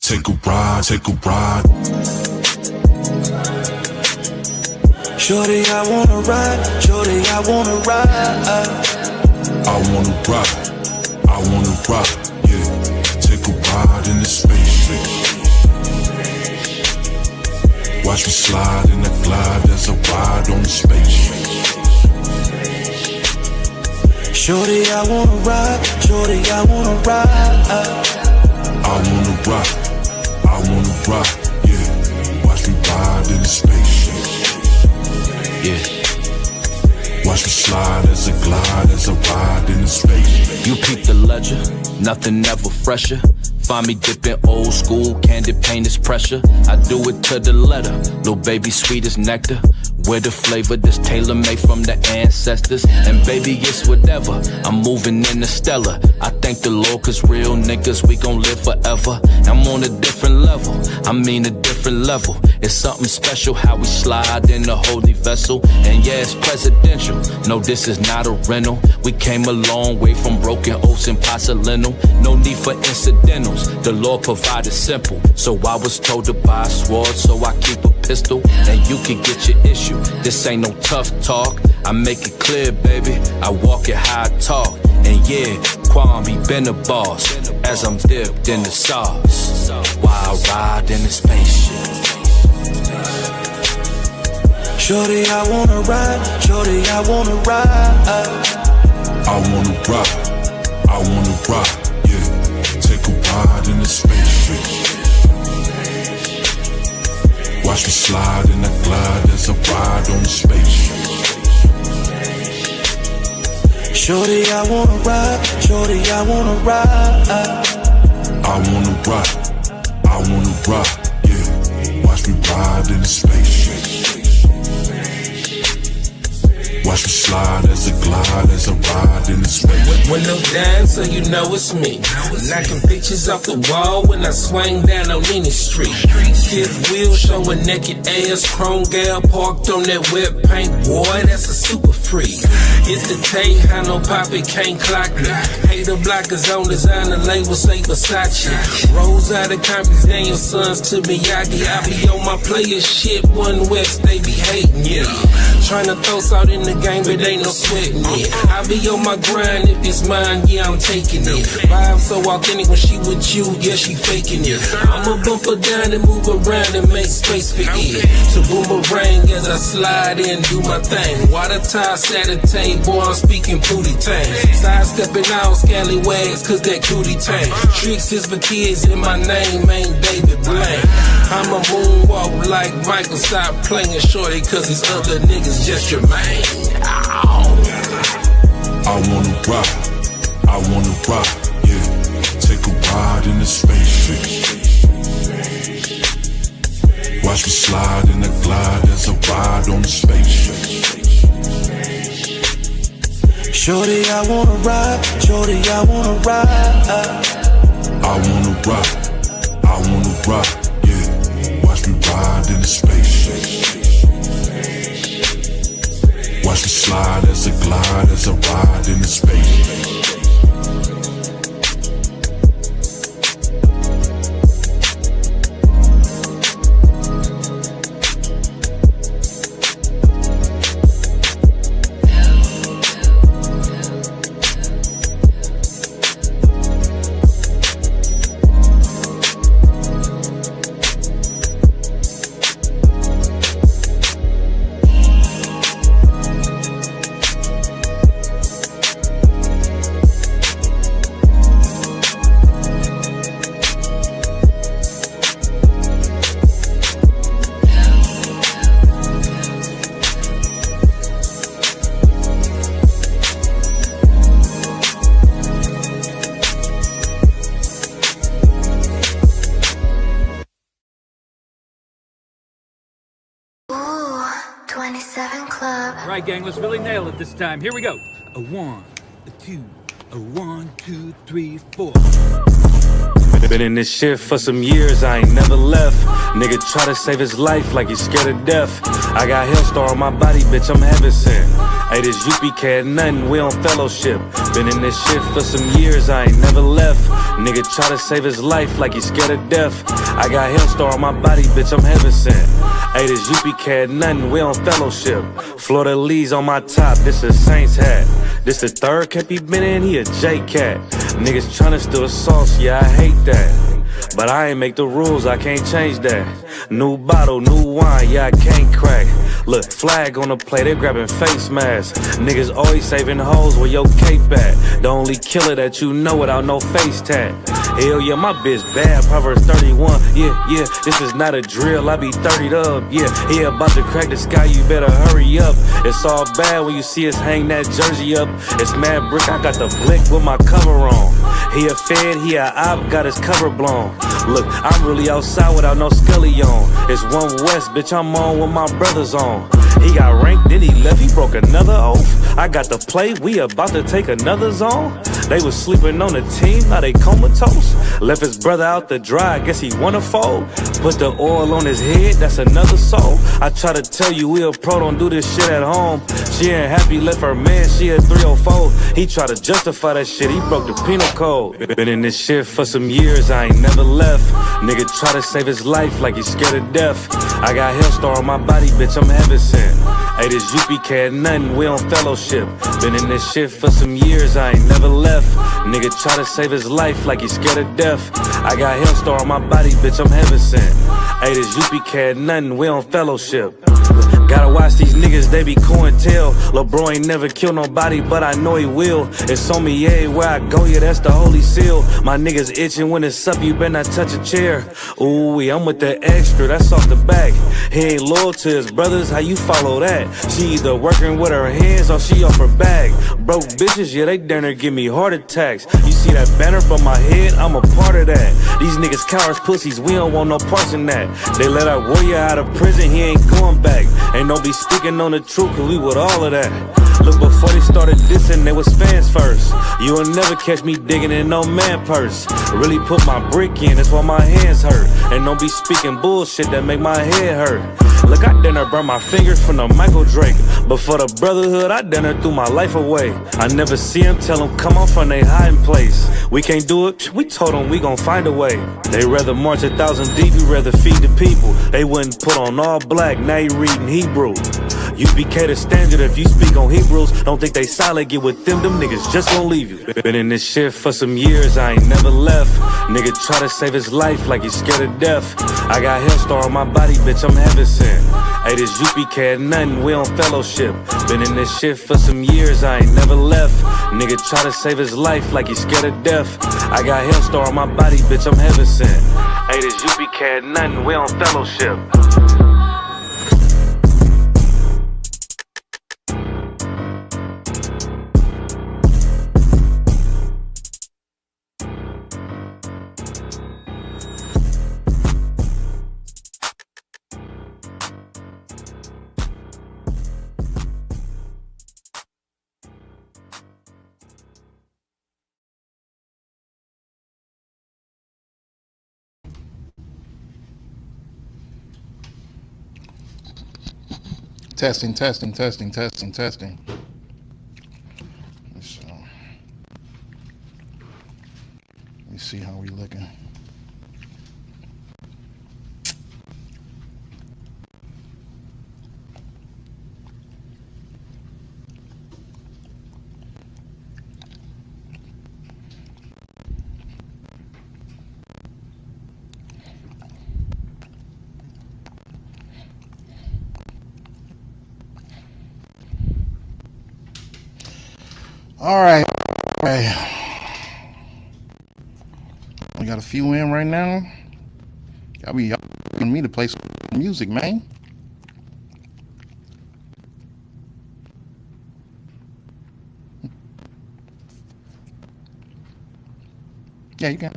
Take a ride, take a ride. Shorty, I wanna ride. Shorty, I wanna ride. I wanna ride, I wanna ride, yeah. Take a ride in the spaceship. Watch me slide in the glide as I ride on the spaceship. Shorty, I wanna ride. Shorty, I wanna ride. I wanna ride, I wanna ride, yeah. Watch me ride in the spaceship. Yeah. Watch me slide as I glide, as I ride in the space. You peep the ledger, nothing ever fresher. Find me dipping old school, candy paint is pressure. I do it to the letter, little baby sweet as nectar. With the flavor that's tailor-made from the ancestors. And baby, it's whatever, I'm moving in the stellar. I thank the Lord, cause real niggas, we gon' live forever. I'm on a different level, I mean a different level. It's something special how we slide in the holy vessel. And yeah, it's presidential, no, this is not a rental. We came a long way from broken oats and porcelain. No need for incidentals, the Lord provided simple. So I was told to buy a sword, so I keep a pistol. And you can get your issue, this ain't no tough talk. I make it clear, baby, I walk it how I talk. And yeah, Kwame been the boss, as I'm dipped in the sauce, while I ride in the spaceship. Shorty, I wanna ride. Shorty, I wanna ride. I wanna ride, I wanna ride, yeah. Take a ride in the spaceship. Watch me slide in the glide as I ride on the spaceship. Shorty, I wanna ride. Shorty, I wanna ride. I wanna ride, I wanna ride, yeah. Watch me ride in the spaceship. Watch me slide as I glide, as I ride in the space. Windows down so you know it's me. Knocking pictures off the wall when I swing down on any street. Fifth wheel showing naked ass, chrome gal parked on that wet paint. Boy, that's a super freak. It's the Tay, how no poppy can't clock me. Hater blockers on designer label say Versace. Rolls out of copies, Daniel sons to Miyagi. I be on my player shit, One West, they be hating, yeah. Tryna throw salt in the game, but ain't no sweating it. I be on my grind, if it's mine, yeah, I'm taking it. Vibe so authentic when she with you, yeah, she faking it. I'ma bump her down and move around and make space for it. So boomerang as I slide in, do my thing. Water tie, Saturday, boy, I'm speaking booty tang. Sidestepping out scallywags, cause that cootie tang. Tricks is for kids and my name ain't David Blaine. I'm a moonwalk like Michael, stop playing shorty, cause these other niggas just your man. I wanna ride, I wanna ride, yeah. Take a ride in the spaceship. Watch me slide in the glide as I ride on the spaceship. Shorty, I wanna ride. Shorty, I wanna ride. I wanna ride, I wanna ride, yeah. Watch me ride in the spaceship. Watch me slide as I glide, as I ride in the space. All right, gang, let's really nail it this time. Here we go. A 1, a 2, a 1, 2, 3, 4. Been in this shit for some years, I ain't never left. Nigga try to save his life like he's scared of death. I got Hellstar on my body, bitch, I'm heaven sent. Hey, this UP cat, nothing, we on fellowship. Been in this shit for some years, I ain't never left. Nigga try to save his life like he's scared of death. I got Hellstar on my body, bitch, I'm heaven sent. Hey, this Isupk cat, nothing, we on fellowship. Florida Lee's on my top, this a Saints hat. This the third cap he been in, he a J-cat. Niggas tryna steal the sauce, yeah, I hate that. But I ain't make the rules, I can't change that. New bottle, new wine, yeah, I can't crack. Look, flag on the plate, they grabbing face masks. Niggas always saving hoes where your cape at. The only killer that you know without no face tag. Hell yeah, my bitch bad, Proverbs 31. Yeah, this is not a drill, I be 30'd up. Yeah, about to crack the sky, you better hurry up. It's all bad when you see us hang that jersey up. It's mad brick, I got the blick with my cover on. He a fed, he a op, got his cover blown. Look, I'm really outside without no scully on. It's 1 West, bitch, I'm on with my brothers on. He got ranked, then he left, he broke another oath. I got the play, we about to take another zone. They was sleeping on the team, now they comatose. Left his brother out to dry, guess he wanna fold. Put the oil on his head, that's another soul. I try to tell you we a pro, don't do this shit at home. She ain't happy, left her man, she a 304. He try to justify that shit, he broke the penal code. Been in this shit for some years, I ain't never left. Nigga try to save his life like he's scared of death. I got Hellstar on my body, bitch, I'm heaven sent. Hey, this Isupk cat, nothing, we on fellowship. Been in this shit for some years, I ain't never left. Nigga try to save his life like he's scared of death. I got Hellstar on my body, bitch, I'm heaven sent. Hey, this Isupk cat, nothing, we on fellowship. Gotta watch these niggas, they be cointel. Lil' bro ain't never killed nobody, but I know he will. It's on me everywhere I go, yeah, that's the holy seal. My niggas itching when it's up, you better not touch a chair. Ooh, I'm with the extra, that's off the back. He ain't loyal to his brothers, how you follow that? She either working with her hands or she off her bag. Broke bitches, yeah, they dare give me heart attacks. You see that banner from my head, I'm a part of that. These niggas cowards, pussies, we don't want no parts in that. They let our warrior out of prison, he ain't going back. Ain't no be speaking on the truth, cause we with all of that. Look, before they started dissing, they was fans first. You will never catch me digging in no man purse. Really put my brick in, that's why my hands hurt. And don't be speaking bullshit that make my head hurt. Look, I done burn my fingers from the Michael Drake. But for the brotherhood, I done threw my life away. I never see him, tell him come on from they hiding place. We can't do it, we told them we gon' find a way. They rather march 1,000 deep, we rather feed the people. They wouldn't put on all black, now you reading Hebrew. UBK the standard if you speak on Hebrews. Don't think they solid, get with them niggas just gon' leave you. Been in this shit for some years, I ain't never left. Nigga try to save his life like he's scared of death. I got Hellstar on my body, bitch, I'm heaven sent. Hey, this Isupk cat, nothing, we on fellowship. Been in this shit for some years, I ain't never left. Nigga try to save his life like he's scared of death. I got Hellstar on my body, bitch, I'm heaven sent. Hey, this Isupk cat, nothing, we on fellowship. Testing. Let's see how we looking. All right. We got a few in right now. Y'all be asking me to play some music, man. Yeah, you can.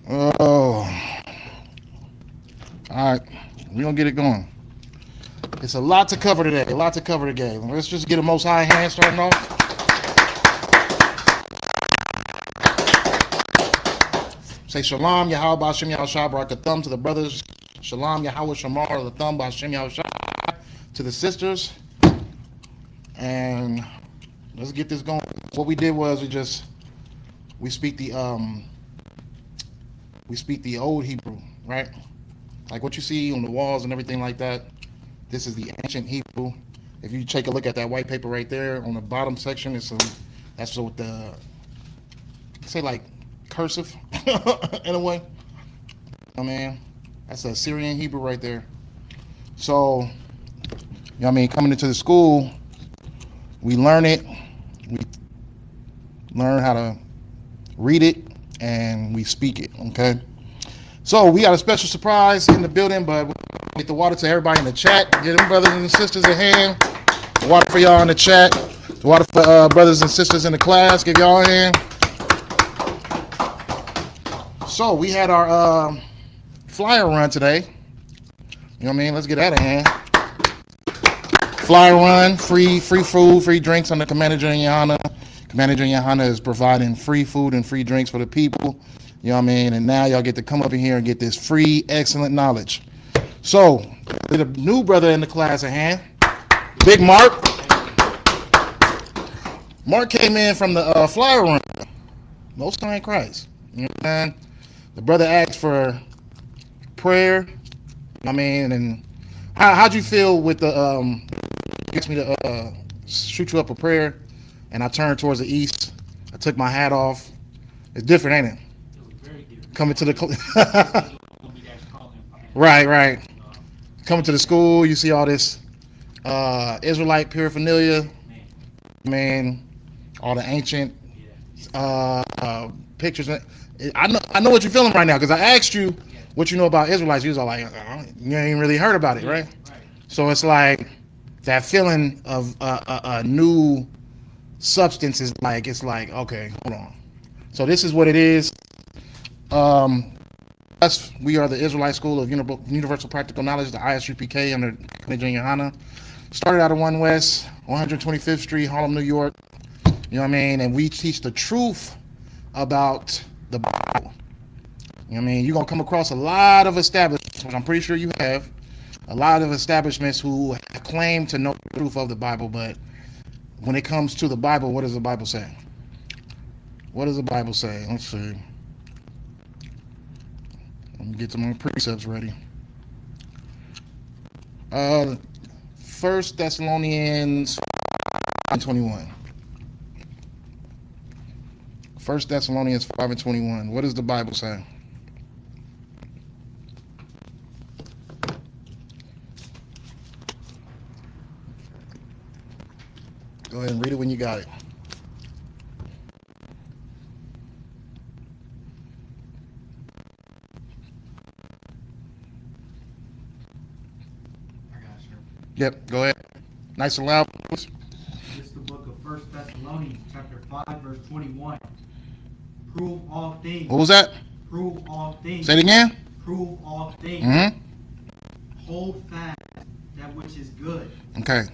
Oh. All right. We're going to get it going. It's a lot to cover today. Let's just get a Most High hand starting off. Say Shalom, Yahweh B'Hashem Yahushua Barakathum to the brothers. Shalom, Yahweh Shamar, the thumb B'Hashem Yahushua to the sisters. And let's get this going. What we did was we just we speak the old Hebrew, right? Like what you see on the walls and everything like that. This is the ancient Hebrew. If you take a look at that white paper right there on the bottom section, that's what the say like cursive in a way. I mean, that's a Syrian Hebrew right there. So, you know what I mean, coming into the school, we learn it. We learn how to read it, and we speak it, okay? So, we got a special surprise in the building, but we'll get the water to everybody in the chat. Get them brothers and sisters a hand. The water for y'all in the chat. The water for brothers and sisters in the class. Give y'all a hand. So, we had our flyer run today. You know what I mean? Let's get that in hand. Flyer run, free food, free drinks under Commander General Yohana. Commander General Yohana is providing free food and free drinks for the people. You know what I mean? And now y'all get to come up in here and get this free, excellent knowledge. So, with a new brother in the class at hand, Big Mark. Mark came in from the flyer run. Most High in Christ. You know what I'm saying? The brother asked for prayer. I mean, and how'd you feel with the asked me to shoot you up a prayer, and I turned towards the east. I took my hat off. It's different, ain't it? It was very different. Coming to the right. Coming to the school, you see all this Israelite paraphernalia. Man, all the ancient pictures. I know what you're feeling right now because I asked you what you know about Israelites. You was all like, you ain't really heard about it, right? So it's like that feeling of a new substance is like, it's like, okay, hold on. So this is what it is. We are the Israelite School of Universal Practical Knowledge, the ISUPK under General Yohana. Started out of 1 West, 125th Street, Harlem, New York. You know what I mean? And we teach the truth about the Bible. You know what I mean? You're going to come across a lot of establishments, which I'm pretty sure you have, a lot of establishments who claim to know the truth of the Bible, but when it comes to the Bible, what does the Bible say? What does the Bible say? Let's see. Let me get some precepts ready. 1 Thessalonians 5:21. 1 Thessalonians 5:21. What does the Bible say? Go ahead and read it when you got it. I got you. Yep, go ahead. Nice and loud. This is the book of 1 Thessalonians, chapter 5, verse 21. Prove all things. What was that? Prove all things. Say it again. Prove all things. Mm-hmm. Hold fast that which is good. Okay.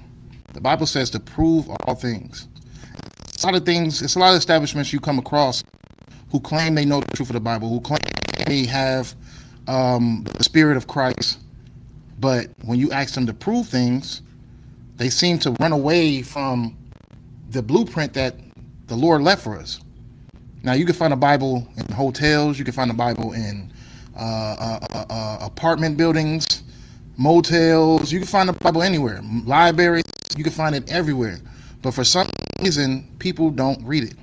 The Bible says to prove all things. It's a lot of establishments you come across who claim they know the truth of the Bible, who claim they have the Spirit of Christ, but when you ask them to prove things, they seem to run away from the blueprint that the Lord left for us. Now, you can find a Bible in hotels, you can find a Bible in apartment buildings, motels, you can find a Bible anywhere, libraries, you can find it everywhere. But for some reason, people don't read it.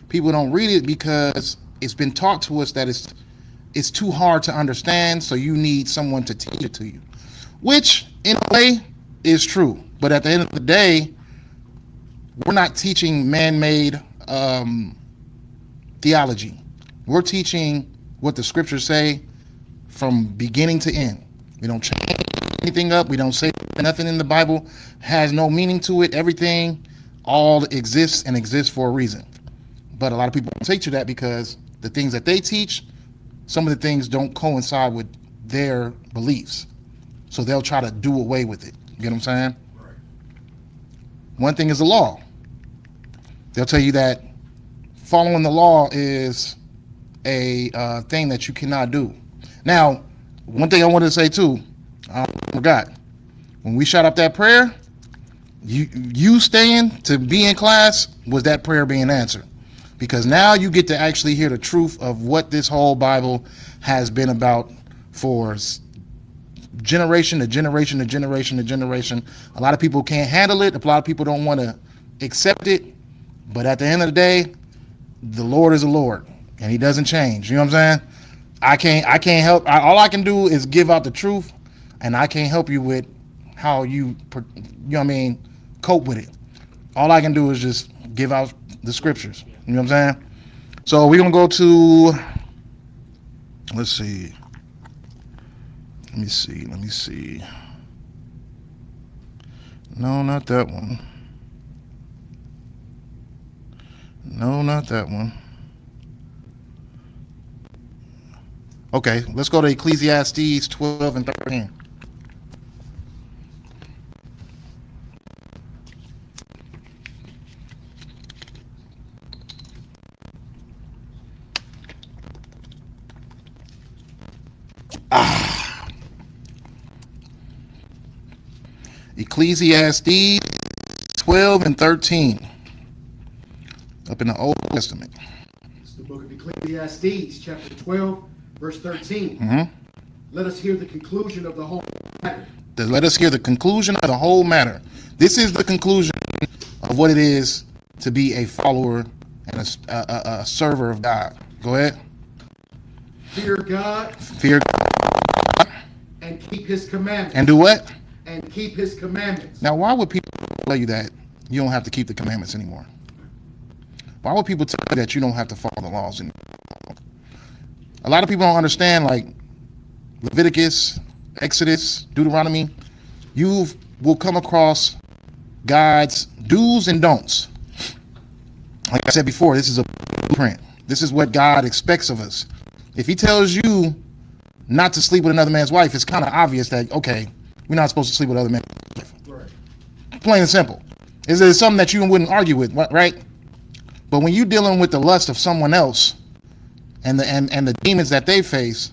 People don't read it because it's been taught to us that it's too hard to understand, so you need someone to teach it to you, which in a way is true. But at the end of the day, we're not teaching man-made theology. We're teaching what the scriptures say from beginning to end. We don't change anything up. We don't say nothing in the Bible has no meaning to it. Everything all exists and exists for a reason. But a lot of people don't take to that because the things that they teach, some of the things don't coincide with their beliefs. So they'll try to do away with it. You get what I'm saying? Right. One thing is the law. They'll tell you that following the law is a thing that you cannot do. Now, one thing I wanted to say too, I forgot. When we shot up that prayer, you staying to be in class was that prayer being answered. because now you get to actually hear the truth of what this whole Bible has been about for generation to generation to generation to generation. A lot of people can't handle it. A lot of people don't want to accept it. But at the end of the day, the Lord is the Lord, and he doesn't change. You know what I'm saying? I can't help. All I can do is give out the truth, and I can't help you with how you know what I mean, cope with it. All I can do is just give out the scriptures. You know what I'm saying? So we're going to go to, let's see. Let me see. No, not that one. No, not that one. Okay, let's go to Ecclesiastes 12 and 13. Ecclesiastes 12 and 13. Up in the Old Testament. It's the book of Ecclesiastes, chapter 12, verse 13. Mm-hmm. Let us hear the conclusion of the whole matter. Let us hear the conclusion of the whole matter. This is the conclusion of what it is to be a follower and a server of God. Go ahead. Fear God. Fear God. And keep his commandments. And do what? And keep his commandments. Now, why would people tell you that you don't have to keep the commandments anymore? Why would people tell you that you don't have to follow the laws anymore? A lot of people don't understand, like Leviticus, Exodus, Deuteronomy. You will come across God's do's and don'ts. Like I said before, this is a blueprint. This is what God expects of us. If he tells you not to sleep with another man's wife, it's kind of obvious that, okay, we're not supposed to sleep with other men's wife. Right. Plain and simple. Is it something that you wouldn't argue with, right? But when you're dealing with the lust of someone else and the demons that they face,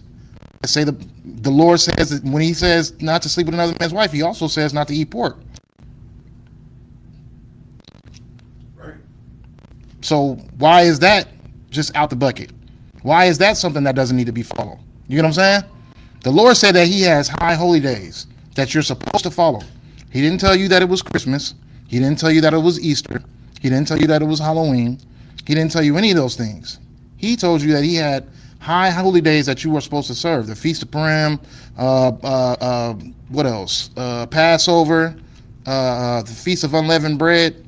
I say the Lord says that when he says not to sleep with another man's wife, he also says not to eat pork. Right. So why is that just out the bucket? Why is that something that doesn't need to be followed? You know what I'm saying? The Lord said that he has high holy days that you're supposed to follow. He didn't tell you that it was Christmas. He didn't tell you that it was Easter. He didn't tell you that it was Halloween. He didn't tell you any of those things. He told you that he had high holy days that you were supposed to serve. The Feast of Purim, what else? Passover, the Feast of Unleavened Bread.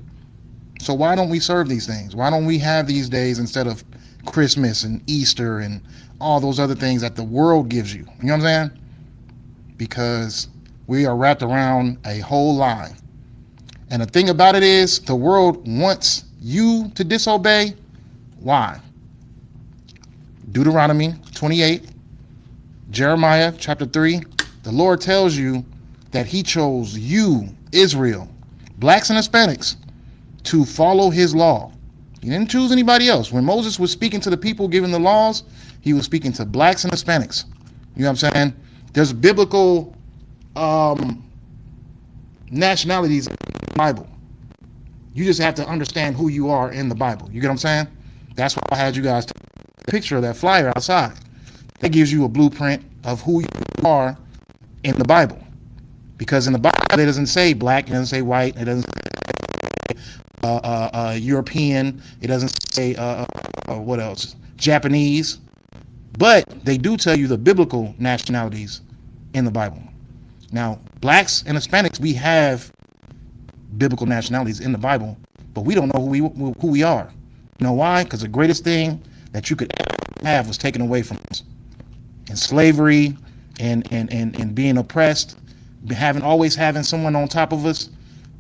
So why don't we serve these things? Why don't we have these days instead of Christmas and Easter and all those other things that the world gives you? You know what I'm saying? Because we are wrapped around a whole lie. And the thing about it is, the world wants you to disobey. Why? Deuteronomy 28, Jeremiah chapter 3, the Lord tells you that he chose you, Israel, blacks and Hispanics, to follow his law. He didn't choose anybody else. When Moses was speaking to the people, giving the laws, he was speaking to blacks and Hispanics. You know what I'm saying? There's biblical nationalities in the Bible. You just have to understand who you are in the Bible. You get what I'm saying? That's why I had you guys take a picture of that flyer outside. That gives you a blueprint of who you are in the Bible. Because in the Bible, it doesn't say black, it doesn't say white, it doesn't say European, it doesn't say, what else? Japanese. But they do tell you the biblical nationalities in the Bible. Now, blacks and Hispanics, we have biblical nationalities in the Bible, but we don't know who we are. You know why? Because the greatest thing that you could have was taken away from us. And slavery and being oppressed, always having someone on top of us,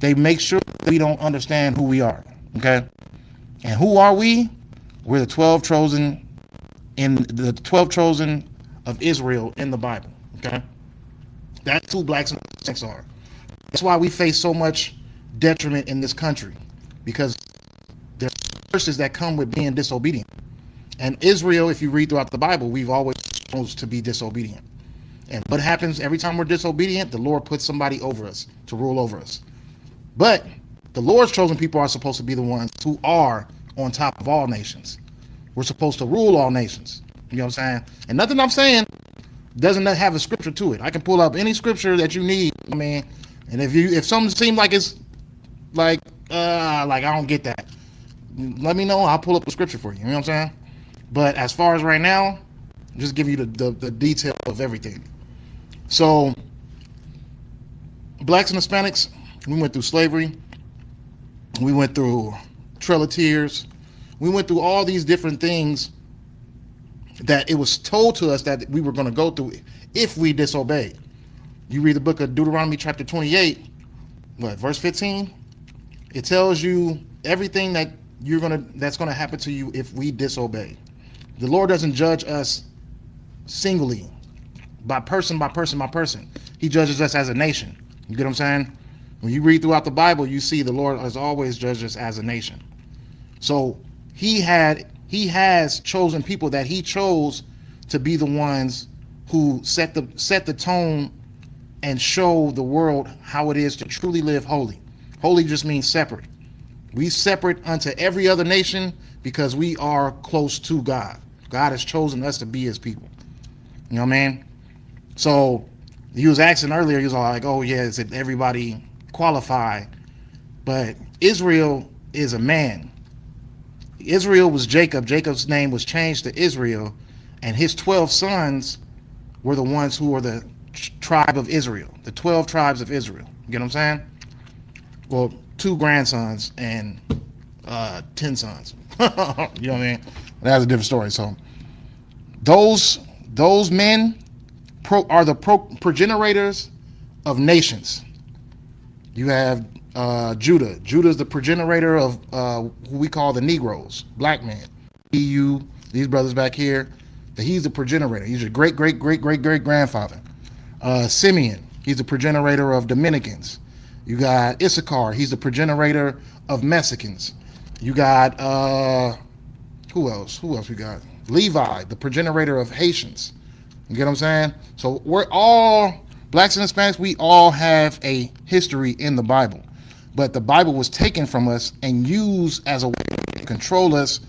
they make sure that we don't understand who we are. Okay? And who are we? We're the 12 chosen of Israel in the Bible. Okay? That's who blacks and Hispanics are. That's why we face so much detriment in this country, because there's curses that come with being disobedient. And Israel, if you read throughout the Bible, we've always supposed to be disobedient. And what happens every time we're disobedient? The Lord puts somebody over us to rule over us. But the Lord's chosen people are supposed to be the ones who are on top of all nations. We're supposed to rule all nations. You know what I'm saying? And nothing I'm saying doesn't have a scripture to it. I can pull up any scripture that you need. I mean, and if something seems like it's like I don't get that, let me know. I'll pull up the scripture for you. You know what I'm saying? But as far as right now, just give you the detail of everything. So blacks and Hispanics, we went through slavery. We went through Trail of Tears. We went through all these different things that it was told to us that we were going to go through if we disobeyed. You read the book of Deuteronomy chapter 28, verse 15? It tells you everything that that's going to happen to you if we disobey. The Lord doesn't judge us singly, by person. He judges us as a nation. You get what I'm saying? When you read throughout the Bible, you see the Lord has always judged us as a nation. So he has chosen people that he chose to be the ones who set the tone and show the world how it is to truly live holy. Holy just means separate. We separate unto every other nation because we are close to God. God has chosen us to be his people. You know what I mean? So he was asking earlier, he was all like, oh yeah, is it everybody qualify? But Israel is a man. Israel was Jacob. Jacob's name was changed to Israel, and his 12 sons were the ones who were the tribe of Israel, the 12 tribes of Israel. You get what I'm saying? Well, 2 grandsons and 10 sons. You know what I mean? That's a different story. So those men are the progenitors of nations. You have Judah. Judah is the progenitor of who we call the Negroes, black men. These brothers back here, he's the progenitor. He's your great grandfather. Simeon, he's the progenitor of Dominicans. You got Isupk, he's the progenitor of Mexicans. You got who else we got? Levi, the progenitor of Haitians. You get what I'm saying? So we're all, blacks and Hispanics, we all have a history in the Bible. But the Bible was taken from us and used as a way to control us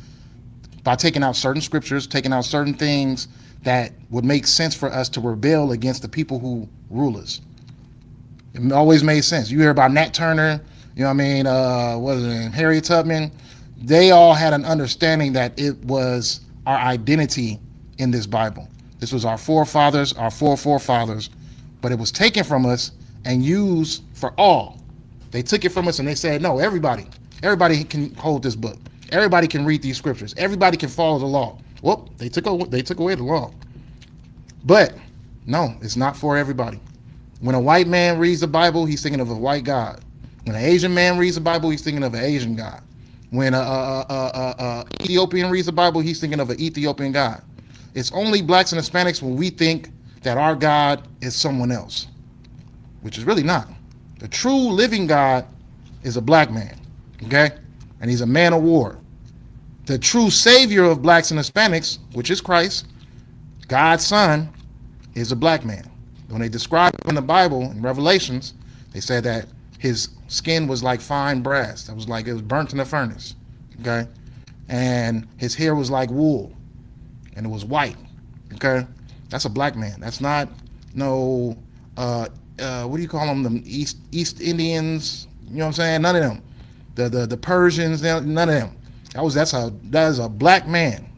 by taking out certain scriptures, taking out certain things that would make sense for us to rebel against the people who rule us. It always made sense. You hear about Nat Turner, you know what I mean, Harriet Tubman. They all had an understanding that it was our identity in this Bible. This was our forefathers, our forefathers, but it was taken from us and used for all. They took it from us and they said, no, everybody can hold this book. Everybody can read these scriptures. Everybody can follow the law. Well, they took away the law. But no, it's not for everybody. When a white man reads the Bible, he's thinking of a white God. When an Asian man reads the Bible, he's thinking of an Asian God. When a Ethiopian reads the Bible, he's thinking of an Ethiopian God. It's only blacks and Hispanics when we think that our God is someone else, which is really not. The true living God is a black man, okay? And he's a man of war. The true savior of blacks and Hispanics, which is Christ, God's son, is a black man. When they describe him in the Bible, in Revelations, they said that his skin was like fine brass. That was like it was burnt in a furnace, okay? And his hair was like wool, and it was white, okay? That's a black man. That's not no, what do you call them? The East Indians, you know what I'm saying? None of them. The Persians, none of them. That is a black man,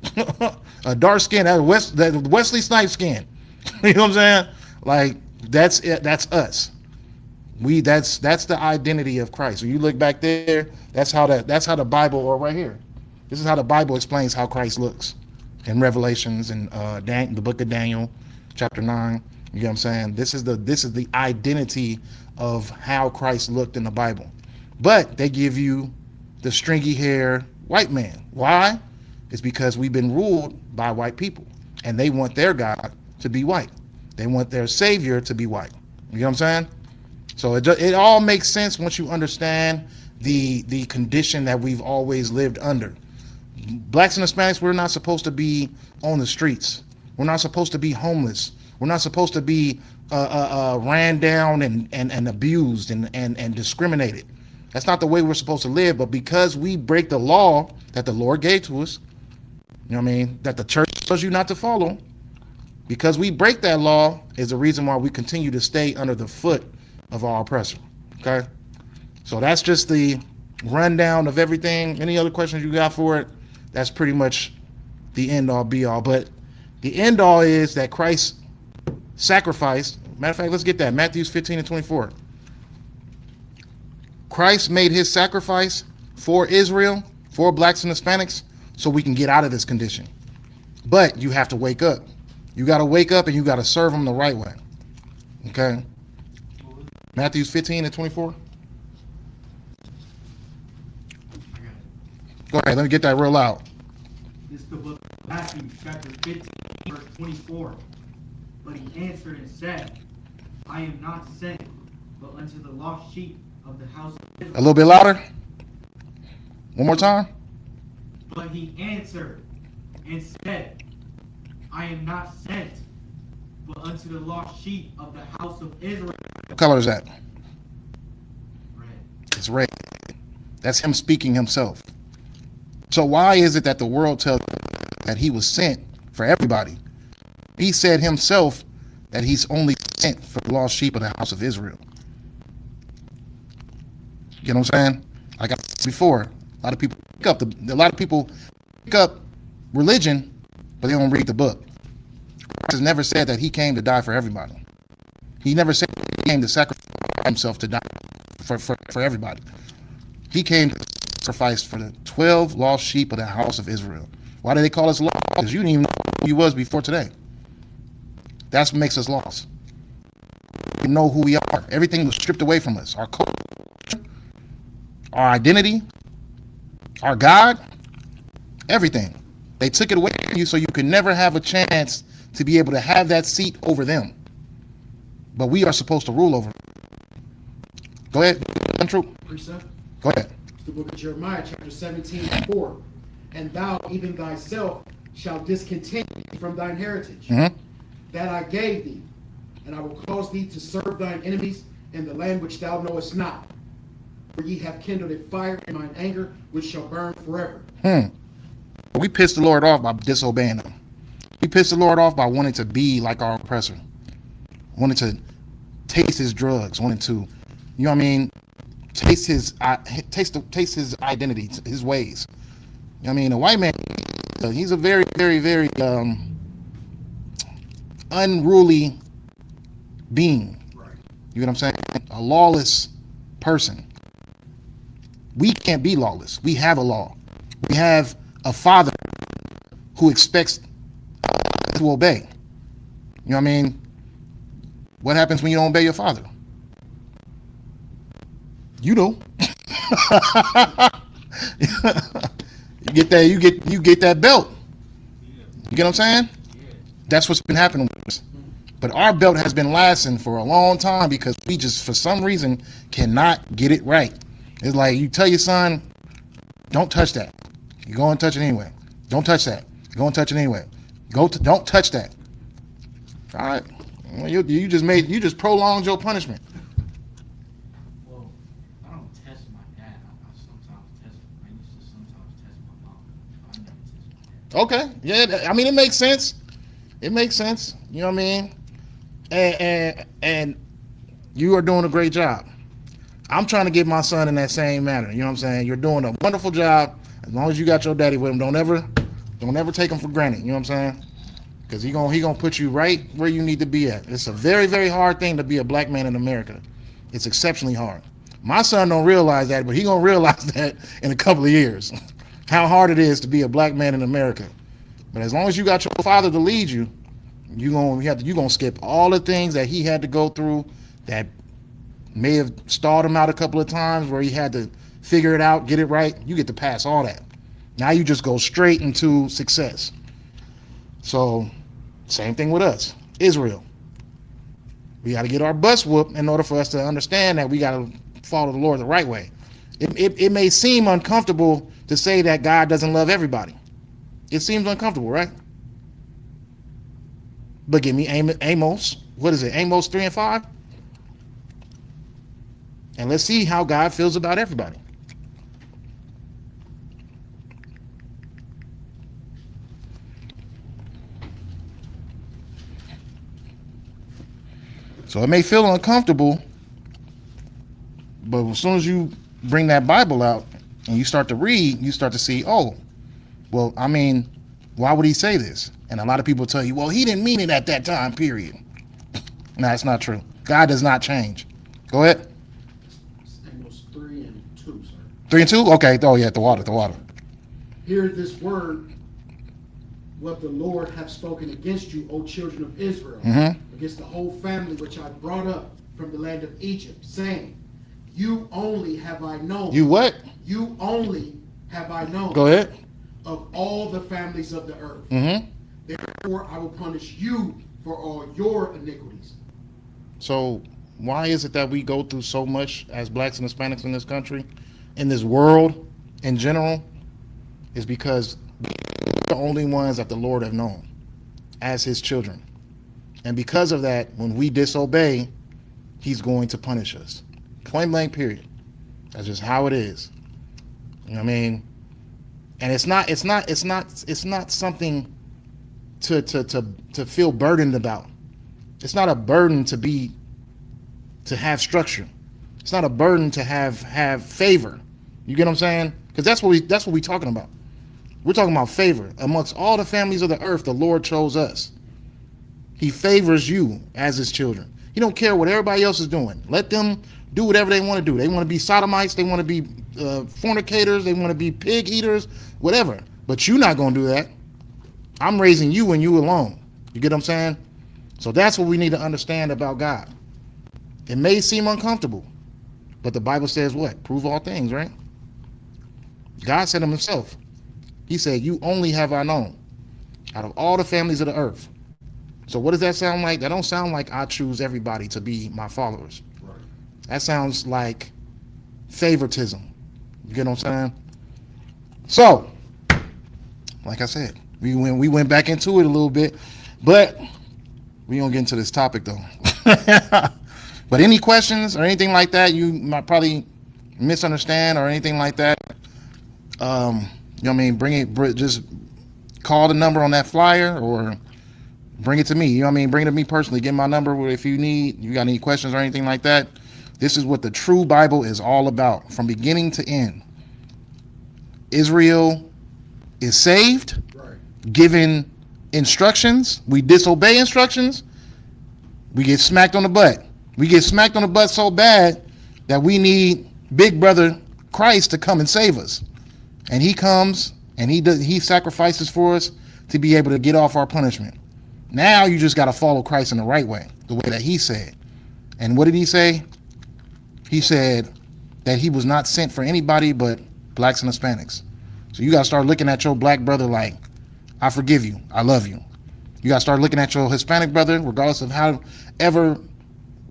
a dark skin, that Wesley Snipes skin. You know what I'm saying? Like that's it. That's us. That's the identity of Christ. When you look back there, that's how the Bible, or right here, this is how the Bible explains how Christ looks in Revelations and the book of Daniel, chapter 9. You know what I'm saying? This is the identity of how Christ looked in the Bible. But they give you the stringy hair white man. Why? It's because we've been ruled by white people, and they want their God to be white. They want their savior to be white. You know what I'm saying? So it all makes sense once you understand the condition that we've always lived under. Blacks and Hispanics, we're not supposed to be on the streets. We're not supposed to be homeless. We're not supposed to be ran down and abused and discriminated. That's not the way we're supposed to live. But because we break the law that the Lord gave to us, you know what I mean, that the church tells you not to follow, because we break that law is the reason why we continue to stay under the foot of our oppressor. Okay? So that's just the rundown of everything. Any other questions you got for it? That's pretty much the end all be all. But the end all is that Christ sacrificed. Matter of fact, let's get that. Matthew 15 and 24. Christ made his sacrifice for Israel, for blacks and Hispanics, so we can get out of this condition. But you have to wake up. You got to wake up and you got to serve them the right way. Okay? Matthew 15 and 24. Go ahead, let me get that real loud. This is the book of Matthew, chapter 15, verse 24. But he answered and said, I am not sent, but unto the lost sheep of the house of Israel. A little bit louder. One more time. But he answered and said, I am not sent, but unto the lost sheep of the house of Israel. What color is that? Red. It's red. That's him speaking himself. So why is it that the world tells that he was sent for everybody? He said himself that he's only sent for the lost sheep of the house of Israel. You know what I'm saying? Like I said before, a lot of people pick up religion, but they don't read the book. Christ has never said that he came to die for everybody. He never said he came to sacrifice himself to die for everybody. He came to sacrifice for the 12 lost sheep of the house of Israel. Why do they call us lost? Because you didn't even know who you was before today. That's what makes us lost. We know who we are. Everything was stripped away from us. Our culture, our identity, our God, everything. They took it away from you so you could never have a chance to be able to have that seat over them. But we are supposed to rule over them. Go ahead. Untrue. Precept. Go ahead. It's the book of Jeremiah, chapter 17, 4. And thou, even thyself, shalt discontinue from thine heritage that I gave thee, and I will cause thee to serve thine enemies in the land which thou knowest not. For ye have kindled a fire in mine anger, which shall burn forever. We pissed the Lord off by disobeying him. We pissed the Lord off by wanting to be like our oppressor, wanting to taste his drugs, wanting to, you know what I mean, taste his identity, his ways. You know what I mean, a white man, he's a very, very, very unruly being. You know what I'm saying? A lawless person. We can't be lawless. We have a law. We have a father who expects to obey. You know what I mean? What happens when you don't obey your father? You do. You get that belt. You get what I'm saying? That's what's been happening with us. But our belt has been lasting for a long time because we just, for some reason, cannot get it right. It's like you tell your son, don't touch that. You go and touch it anyway. Don't touch that. You go and touch it anyway. Don't touch that. All right. Well, you just prolonged your punishment. Well, I don't test my dad. I sometimes test. I used to sometimes test my mom. I never test my dad. Okay. Yeah. I mean, it makes sense. It makes sense. You know what I mean? And you are doing a great job. I'm trying to get my son in that same manner. You know what I'm saying? You're doing a wonderful job. As long as you got your daddy with him, don't ever take him for granted. You know what I'm saying? Because he gonna put you right where you need to be at. It's a very, very hard thing to be a black man in America. It's exceptionally hard. My son don't realize that, but he gonna realize that in a couple of years. How hard it is to be a black man in America. But as long as you got your father to lead you, you're gonna skip all the things that he had to go through that may have stalled him out a couple of times where he had to figure it out, get it right. You get to pass all that. Now you just go straight into success. So, same thing with us, Israel. We got to get our butts whooped in order for us to understand that we got to follow the Lord the right way. It may seem uncomfortable to say that God doesn't love everybody. It seems uncomfortable, right? But give me Amos. What is it? Amos 3 and 5? And let's see how God feels about everybody. So it may feel uncomfortable, but as soon as you bring that Bible out and you start to read, you start to see, oh, well, I mean, why would he say this? And a lot of people tell you, well, he didn't mean it at that time, period. No, that's not true. God does not change. Go ahead. It was 3 and 2, sir. 3 and 2? Okay. Oh, yeah, the water. Hear this word, what the Lord hath spoken against you, O children of Israel, against the whole family which I brought up from the land of Egypt, saying, you only have I known. You what? You only have I known. Go ahead. Of all the families of the earth. Therefore I will punish you for all your iniquities. So why is it that we go through so much as blacks and Hispanics in this country, in this world in general, is because we're the only ones that the Lord have known as his children. And because of that, when we disobey, he's going to punish us. Point blank, period. That's just how it is. You know what I mean? And it's not something to feel burdened about. It's not a burden to have structure. It's not a burden to have favor. You get what I'm saying? Because that's what we're talking about. We're talking about favor. Amongst all the families of the earth, the Lord chose us. He favors you as his children. He don't care what everybody else is doing. Let them do whatever they want to do. They want to be sodomites. They want to be fornicators. They want to be pig eaters, whatever. But you're not going to do that. I'm raising you and you alone. You get what I'm saying? So that's what we need to understand about God. It may seem uncomfortable, but the Bible says what? Prove all things, right? God said himself. He said, you only have I known out of all the families of the earth. So what does that sound like? That don't sound like I choose everybody to be my followers. Right. That sounds like favoritism. You get what I'm saying? So, like I said, we went back into it a little bit, but we don't get into this topic though. But any questions or anything like that you might probably misunderstand or anything like that, you know what I mean, just call the number on that flyer or bring it to me. You know what I mean? Bring it to me personally. Get my number if you got any questions or anything like that. This is what the true Bible is all about from beginning to end. Israel is saved, right, given instructions. We disobey instructions. We get smacked on the butt. We get smacked on the butt so bad that we need big brother Christ to come and save us. And he comes and he sacrifices for us to be able to get off our punishment. Now you just got to follow Christ in the right way, the way that he said. And what did he say? He said that he was not sent for anybody but blacks and Hispanics. So you got to start looking at your black brother like, I forgive you, I love you. You got to start looking at your Hispanic brother, regardless of however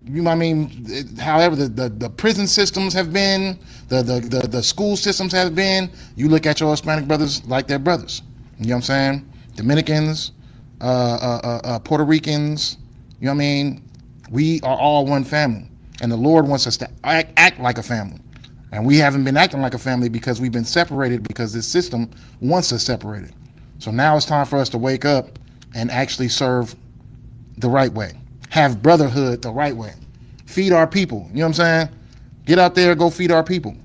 the prison systems have been, the school systems have been. You look at your Hispanic brothers like they're brothers. You know what I'm saying? Dominicans, Puerto Ricans, you know what I mean? We are all one family. And the Lord wants us to act like a family. And we haven't been acting like a family because we've been separated because this system wants us separated. So now it's time for us to wake up and actually serve the right way. Have brotherhood the right way. Feed our people. You know what I'm saying? Get out there, go feed our people.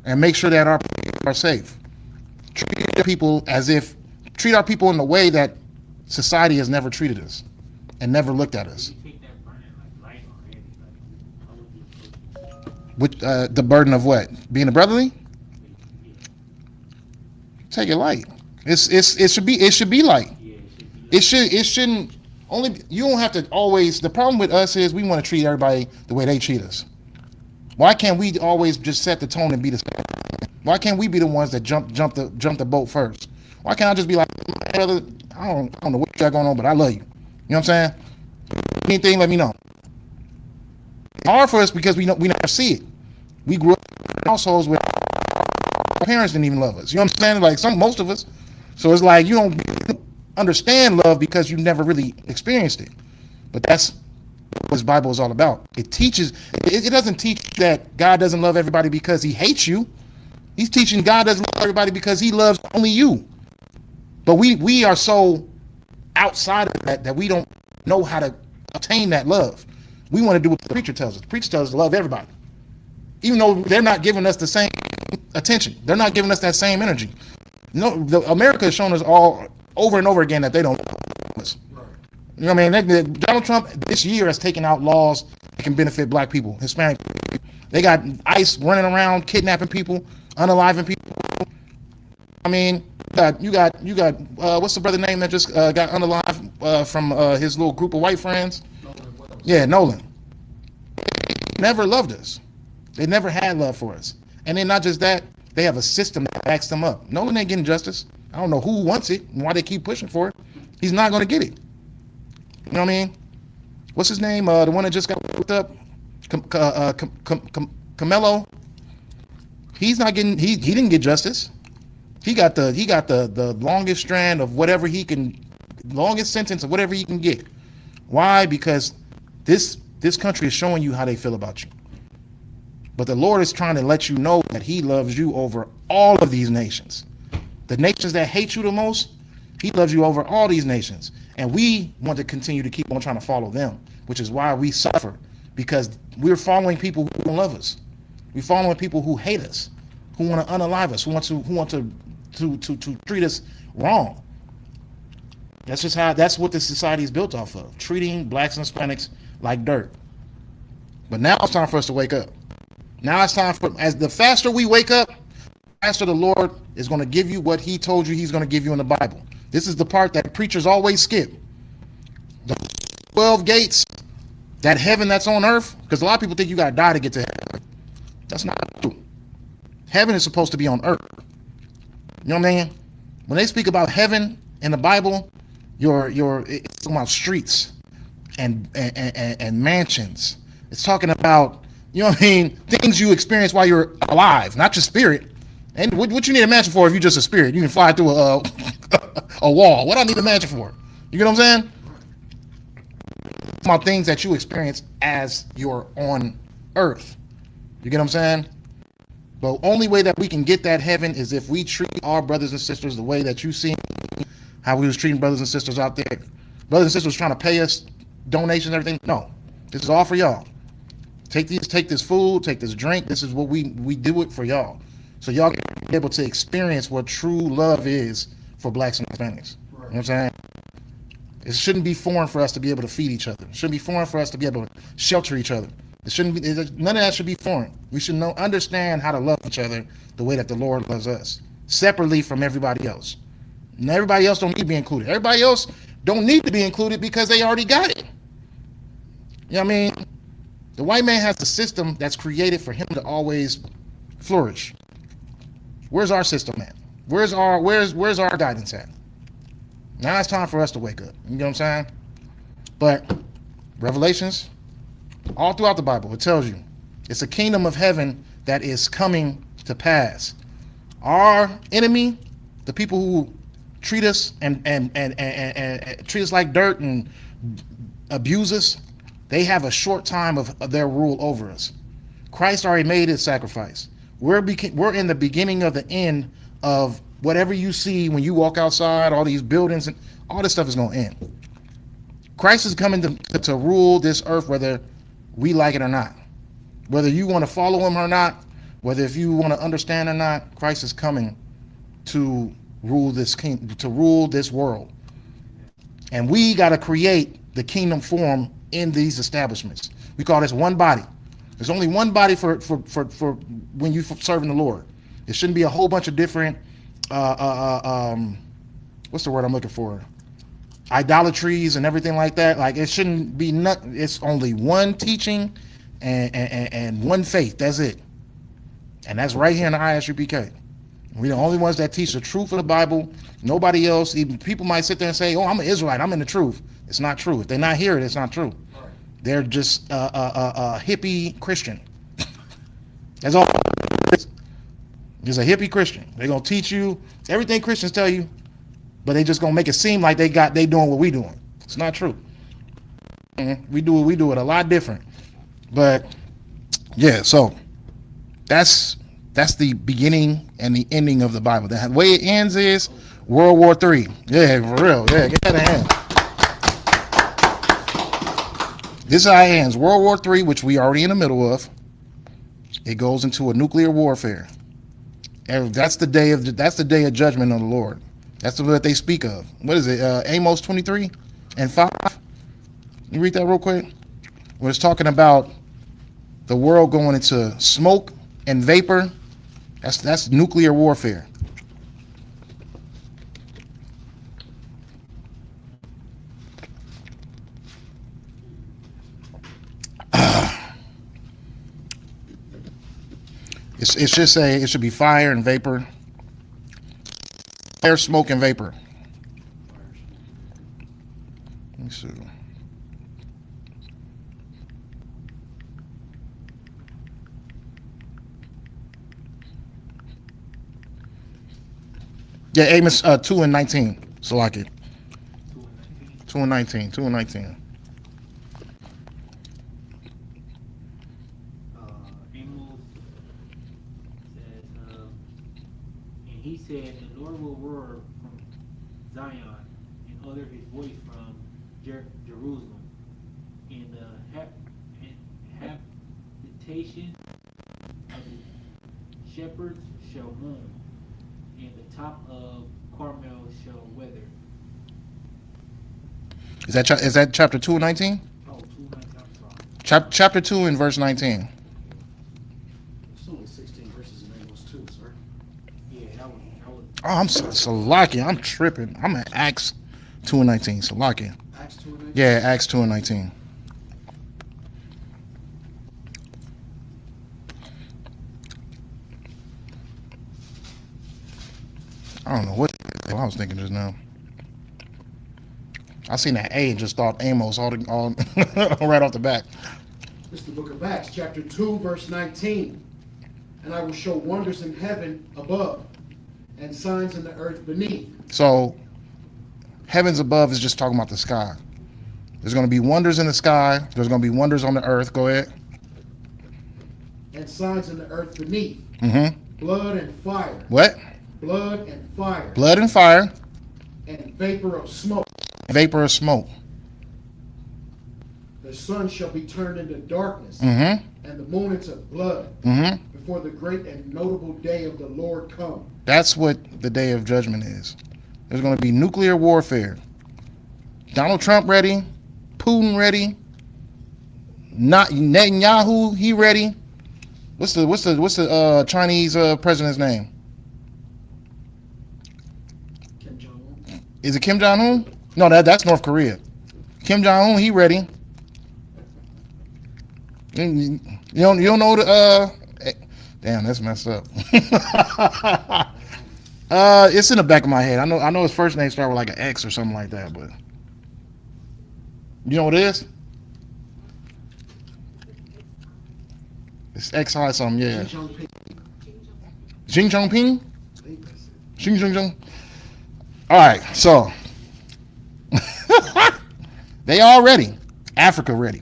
And make sure that our people are safe. Treat our people in the way that society has never treated us and never looked at us. Which, the burden of what? Being a brotherly? Take it light. It should be light. It shouldn't only. You don't have to always. The problem with us is we want to treat everybody the way they treat us. Why can't we always just set the tone and be the? Why can't we be the ones that jump the boat first? Why can't I just be like, brother? I don't know what you got going on, but I love you. You know what I'm saying? Anything, let me know. It's hard for us because we never see it. We grew up in households where our parents didn't even love us. You know what I'm saying? Like most of us. So it's like you don't understand love because you never really experienced it. But that's what this Bible is all about. It teaches, it doesn't teach that God doesn't love everybody because he hates you. He's teaching God doesn't love everybody because he loves only you. But we are so outside of that we don't know how to obtain that love. We want to do what the preacher tells us. The preacher tells us to love everybody. Even though they're not giving us the same attention. They're not giving us that same energy. No, America has shown us all over and over again that they don't love us. You know what I mean? Donald Trump this year has taken out laws that can benefit black people, Hispanic people. They got ICE running around kidnapping people, unaliving people. I mean, you got what's the brother name that just got unalived from his little group of white friends? Yeah, Nolan. They never loved us. They never had love for us. And then not just that, they have a system that backs them up. Nolan ain't getting justice. I don't know who wants it and why they keep pushing for it. He's not going to get it. You know what I mean? What's his name? The one that just got hooked up? Camelo. He's not getting. He didn't get justice. He got the longest strand of whatever he can, longest sentence of whatever he can get. Why? Because this country is showing you how they feel about you. But the Lord is trying to let you know that he loves you over all of these nations. The nations that hate you the most, he loves you over all these nations. And we want to continue to keep on trying to follow them, which is why we suffer, because we're following people who don't love us. We're following people who hate us, who want to unalive us, who want to treat us wrong. That's what this society is built off of, treating blacks and Hispanics like dirt. But now it's time for us to wake up. Now it's time as the faster we wake up, the faster the Lord is going to give you what he told you he's going to give you in the Bible. This is the part that preachers always skip. The 12 gates, that heaven that's on earth, because a lot of people think you got to die to get to heaven. That's not true. Heaven is supposed to be on earth. You know what I mean? When they speak about heaven in the Bible, it's talking about streets and mansions. It's talking about, you know what I mean, things you experience while you're alive, not your spirit. And what you need a mansion for if you're just a spirit? You can fly through a wall. What do I need a mansion for? You get what I'm saying? About things that you experience as you're on earth. You get what I'm saying? The only way that we can get that heaven is if we treat our brothers and sisters the way that you see how we was treating brothers and sisters out there. Brothers and sisters trying to pay us donations and everything. No, this is all for y'all. Take this food, take this drink. This is what we do it for y'all. So y'all can be able to experience what true love is for blacks and Hispanics. You know what I'm saying? It shouldn't be foreign for us to be able to feed each other. It shouldn't be foreign for us to be able to shelter each other. It shouldn't be. None of that should be foreign. We should understand how to love each other the way that the Lord loves us, separately from everybody else. And everybody else don't need to be included. Everybody else don't need to be included because they already got it. You know what I mean? The white man has a system that's created for him to always flourish. Where's our system at? Where's our guidance at? Now it's time for us to wake up. You know what I'm saying? But Revelations, all throughout the Bible, it tells you it's a kingdom of heaven that is coming to pass. Our enemy, the people who treat us and treat us like dirt and abuse us, they have a short time of their rule over us. Christ already made his sacrifice. We're in the beginning of the end of whatever you see when you walk outside, all these buildings, and all this stuff is going to end. Christ is coming to rule this earth whether we like it or not. Whether you want to follow him or not, whether if you want to understand or not, Christ is coming to rule this world. And we got to create the kingdom form in these establishments. We call this one body. There's only one body for when you're serving the Lord. It shouldn't be a whole bunch of different what's the word I'm looking for? Idolatries and everything like that. Like it shouldn't be it's only one teaching and one faith. That's it. And that's right here in the ISUPK. We're the only ones that teach the truth of the Bible. Nobody else. Even people might sit there and say, "Oh, I'm an Israelite. I'm in the truth." It's not true. If they're not here, it's not true. They're just a hippie Christian. That's all. Just a hippie Christian. They're gonna teach you everything Christians tell you, but they just gonna make it seem like they doing what we doing. It's not true. We do it a lot different. But yeah, so that's the beginning and the ending of the Bible. The way it ends is World War III. Yeah, for real. Yeah, get that in hand. This is how it ends. World War III, which we already in the middle of. It goes into a nuclear warfare. And that's the day of judgment of the Lord. That's what they speak of. What is it? Amos 23:5. You read that real quick? Where it's talking about the world going into smoke and vapor. That's nuclear warfare. It should be fire and vapor. Fire, smoke, and vapor. Let me see. Yeah, Amos 2:19. So like it. 2:19. 2:19. Amos says, and he said, the Lord will roar from Zion and utter his voice from Jerusalem, and the habitation of the shepherds shall mourn, and the top of Carmel shall wither. Is that chapter 2:19? Oh, 2:19, I'm sorry. Chapter 2 and verse 19. It's only 16 verses in Amos 2, sir. Yeah, that was. Oh, I'm Salakia. I'm tripping. I'm at Acts 2:19. Salakia. Acts 2:19? Yeah, Acts 2:19. I don't know what the hell I was thinking just now. I seen that A and just thought Amos all right off the bat. This is the book of Acts, chapter 2, verse 19. And I will show wonders in heaven above and signs in the earth beneath. So, heavens above is just talking about the sky. There's going to be wonders in the sky. There's going to be wonders on the earth. Go ahead. And signs in the earth beneath. Mm-hmm. Blood and fire. What? Blood and fire. Blood and fire. And vapor of smoke. Vapor of smoke. The sun shall be turned into darkness. Mm-hmm. And the moon into blood. Mm-hmm. Before the great and notable day of the Lord come. That's what the day of judgment is. There's going to be nuclear warfare. Donald Trump ready. Putin ready. Not Netanyahu, he ready. What's the Chinese president's name? Kim Jong-un. Is it Kim Jong-un? No, that's North Korea. Kim Jong-un, he ready. You don't know the damn, that's messed up. It's in the back of my head. I know his first name started with like an X or something like that, but you know what it is? It's XI something, yeah. Xi Jinping? Xi Jinping? Alright, so they all ready. Africa ready.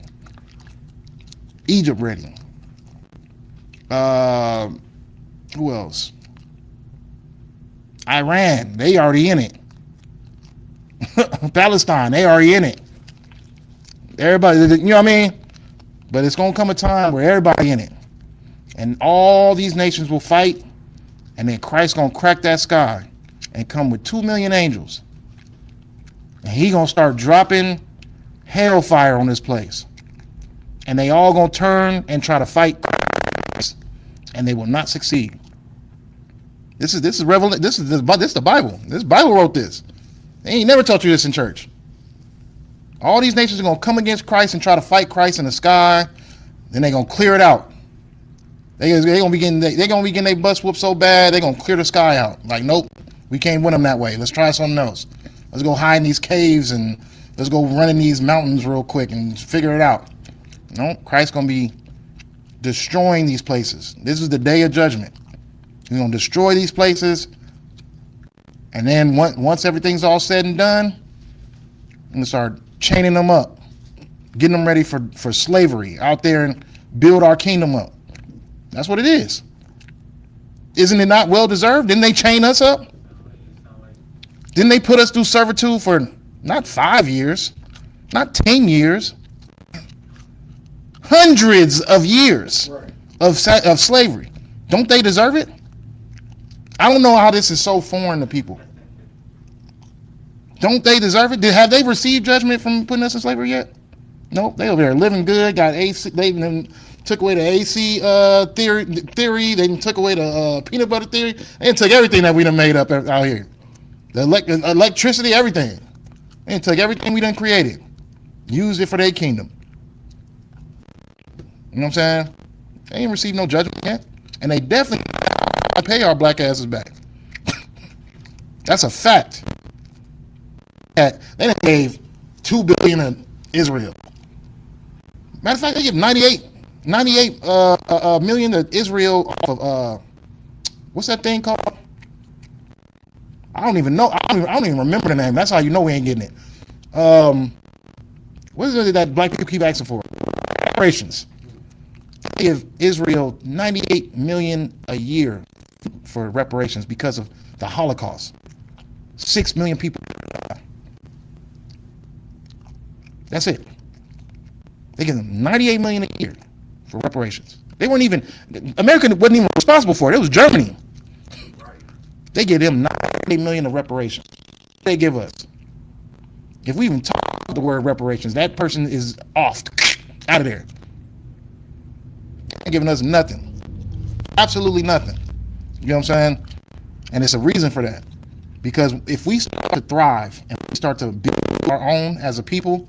Egypt ready. Who else? Iran, they already in it. Palestine, they already in it. Everybody, you know what I mean? But it's going to come a time where everybody in it. And all these nations will fight. And then Christ's going to crack that sky and come with 2 million angels. And he going to start dropping hellfire on this place. And they all going to turn and try to fight Christ. And they will not succeed. This is the Bible. This Bible wrote this. They ain't never taught you this in church. All these nations are going to come against Christ and try to fight Christ in the sky. Then they're going to clear it out. They're going to be getting their butts whooped so bad, they're going to clear the sky out. Like, nope, we can't win them that way. Let's try something else. Let's go hide in these caves and let's go run in these mountains real quick and figure it out. No, Christ's going to be destroying these places. This is the day of judgment. He's going to destroy these places. And then once everything's all said and done, I'm going to start chaining them up. getting them ready for slavery out there and build our kingdom up. That's what it is. Isn't it not well deserved? Didn't they chain us up? Didn't they put us through servitude for not 5 years, not 10 years, hundreds of years of slavery? Don't they deserve it? I don't know how this is so foreign to people. Don't they deserve it? Have they received judgment from putting us in slavery yet? Nope. They over there living good. Got AC. They took away the AC theory. They took away the peanut butter theory. They took everything that we done made up out here. The electricity, everything. They took everything we done created, used it for their kingdom. You know what I'm saying? They ain't received no judgment yet, and they definitely pay our black asses back. That's a fact. They gave $2 billion to Israel. Matter of fact, they give 98 million to Israel off of what's that thing called? I don't even know. I don't even remember the name. That's how you know we ain't getting it. What is it that black people keep asking for? Reparations. They give Israel 98 million a year for reparations because of the Holocaust. 6 million people. That's it. They give them 98 million a year for reparations. They weren't even, America wasn't even responsible for it. It was Germany. They give them 98 million of reparations. They give us. If we even talk the word reparations, that person is off, out of there. They're giving us nothing. Absolutely nothing. You know what I'm saying? And it's a reason for that. Because if we start to thrive and we start to build our own as a people,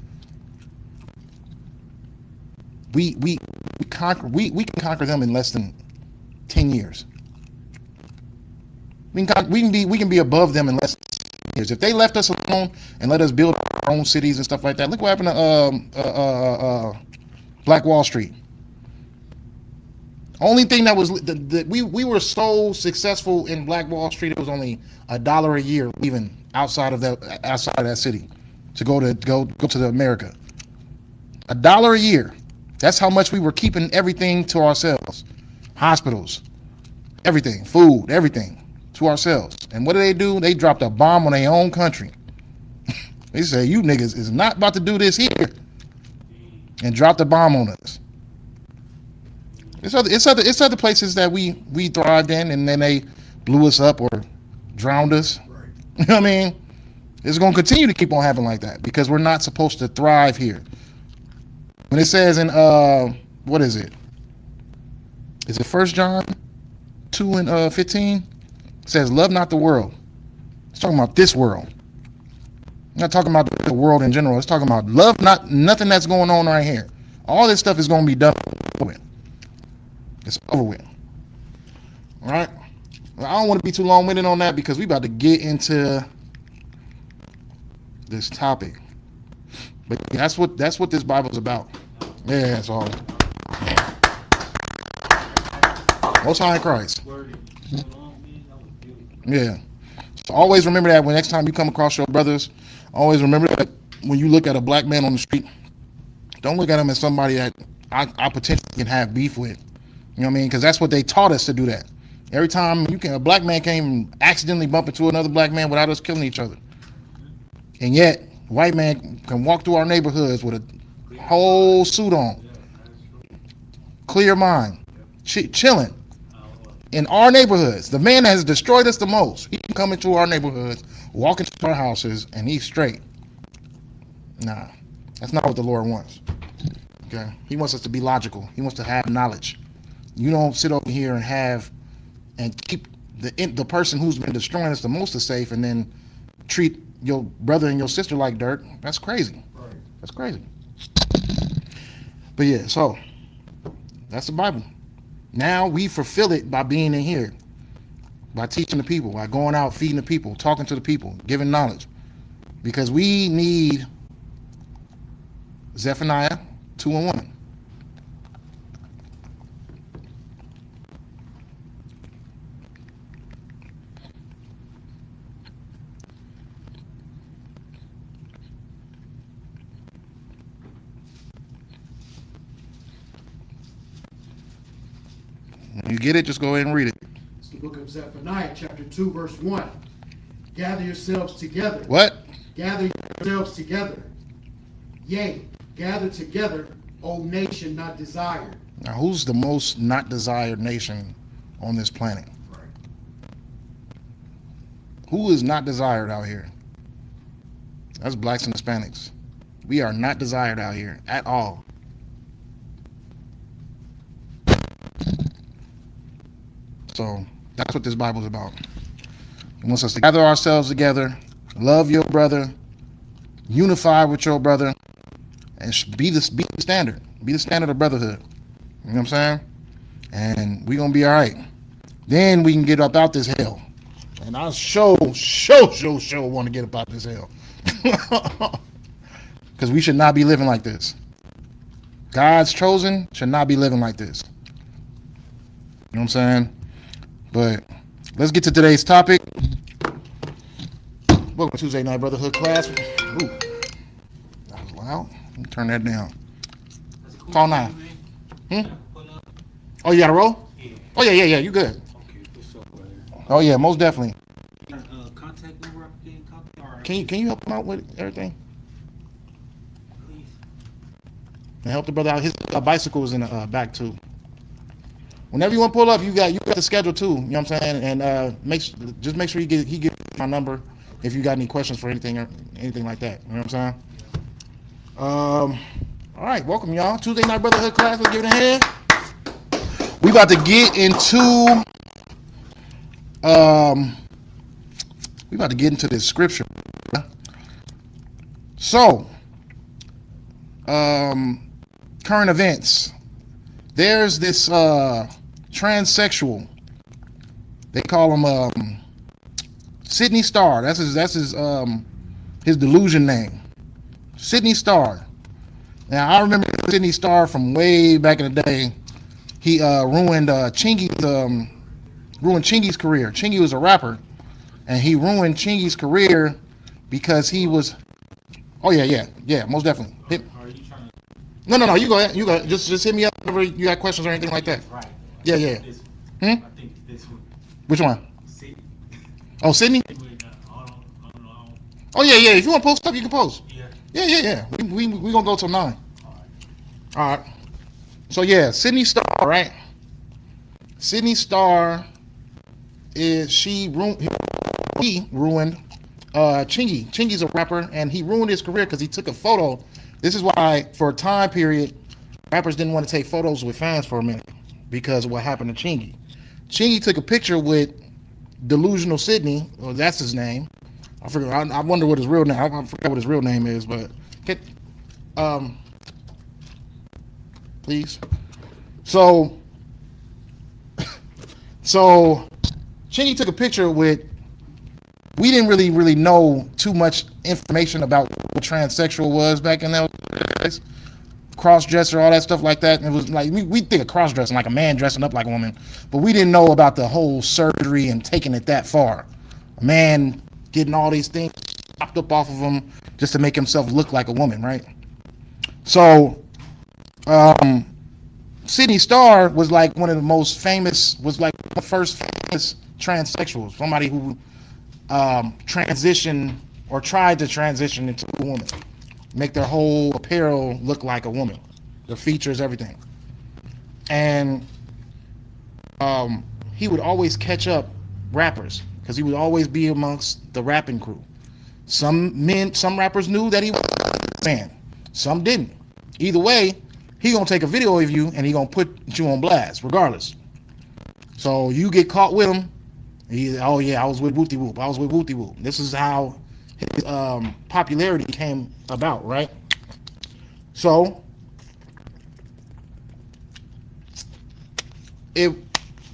we can conquer them in less than 10 years. We can be above them in less than 10 years. If they left us alone and let us build our own cities and stuff like that, look what happened to Black Wall Street. Only thing that was we were so successful in Black Wall Street, it was only $1 a year leaving outside of that city to go to America. $1 a year. That's how much we were keeping everything to ourselves. Hospitals, everything, food, everything to ourselves. And what do? They dropped a bomb on their own country. They say, you niggas is not about to do this here. And dropped a bomb on us. It's other places that we thrived in, and then they blew us up or drowned us. Right. You know what I mean? It's going to continue to keep on happening like that because we're not supposed to thrive here. When it says in what is it? Is it 1 John 2 and 15? It says, "Love not the world." It's talking about this world. I'm not talking about the world in general. It's talking about love, not nothing that's going on right here. All this stuff is going to be done with. It's over with. All right. Well, I don't want to be too long-winded on that because we about to get into this topic. But that's what this Bible is about. Yeah, that's all. Most High in Christ. Yeah. So always remember that when next time you come across your brothers, always remember that when you look at a black man on the street, don't look at him as somebody that I potentially can have beef with. You know what I mean? Because that's what they taught us to do that. Every time a black man came accidentally bump into another black man without us killing each other. And yet, white man can walk through our neighborhoods with a whole suit on, clear mind, chilling in our neighborhoods. The man that has destroyed us the most, he can come into our neighborhoods, walk into our houses, and he's straight. Nah, that's not what the Lord wants. Okay, He wants us to be logical. He wants to have knowledge. You don't sit over here and keep the person who's been destroying us the most is safe, and then treat your brother and your sister like dirt. That's crazy. Right. That's crazy. But yeah, so that's the Bible. Now we fulfill it by being in here, by teaching the people, by going out, feeding the people, talking to the people, giving knowledge. Because we need Zephaniah 2 and 1. When you get it, just go ahead and read it. It's the book of Zephaniah, chapter 2, verse 1. Gather yourselves together. What? Gather yourselves together. Yea, gather together, O nation not desired. Now, who's the most not desired nation on this planet? Right. Who is not desired out here? That's blacks and Hispanics. We are not desired out here at all. So that's what this Bible is about. It wants us to gather ourselves together, love your brother, unify with your brother, and be the standard. Be the standard of brotherhood. You know what I'm saying? And we're going to be all right. Then we can get up out this hell. And I sure want to get up out this hell. Because we should not be living like this. God's chosen should not be living like this. You know what I'm saying? But let's get to today's topic. Welcome to Tuesday Night Brotherhood class. Ooh, that was loud. Let me turn that down. Call 9. Oh, you got to roll? Yeah. Oh, yeah. You good. Okay, what's up, brother? Oh, yeah, most definitely. Contact number I can get in contact? Can you help him out with everything? Please. And help the brother out. His bicycle is in the back, too. Whenever you want to pull up, you got the schedule, too. You know what I'm saying? And just make sure he gets my number if you got any questions for anything or anything like that. You know what I'm saying? All right, welcome, y'all. Tuesday Night Brotherhood class. Let's give it a hand. We about to get into this scripture. So, current events. There's this transsexual. They call him Sydney Starr. That's his delusion name. Sydney Starr. Now I remember Sydney Starr from way back in the day. He ruined Chingy's career. Chingy was a rapper, and he ruined Chingy's career because he was. Oh yeah, most definitely. Are you trying to? No. You go ahead. Just hit me up whenever you got questions or anything like that. Right. Yeah. This one. Hmm? I think it's this one. Which one? See? Oh, Sydney. I don't know. Oh yeah. If you want to post stuff, you can post. Yeah. Yeah. We gonna go till 9. All right. So yeah, Sydney Starr, right? Sydney Starr he ruined Chingy. Chingy's a rapper, and he ruined his career because he took a photo. This is why, for a time period, rappers didn't want to take photos with fans for a minute because of what happened to Chingy. Chingy took a picture with Delusional Sydney, or that's his name. I forget. I wonder what his real name. I forgot what his real name is, but please. So Chingy took a picture with. We didn't really know too much information about what transsexual was back in those days. Cross-dresser, all that stuff like that. And it was like we think of cross-dressing like a man dressing up like a woman, but we didn't know about the whole surgery and taking it that far. A man getting all these things chopped up off of him just to make himself look like a woman, right? So, Sydney Starr was like one of the most famous, was like the first famous transsexuals, somebody who transitioned or tried to transition into a woman, make their whole apparel look like a woman, their features, everything. And he would always catch up rappers because he would always be amongst the rapping crew. Some rappers knew that he was a man, some didn't. Either way, he gonna take a video of you and he gonna put you on blast regardless. So you get caught with him. Oh yeah, I was with Wooty Whoop. This is how his popularity came about, right? So it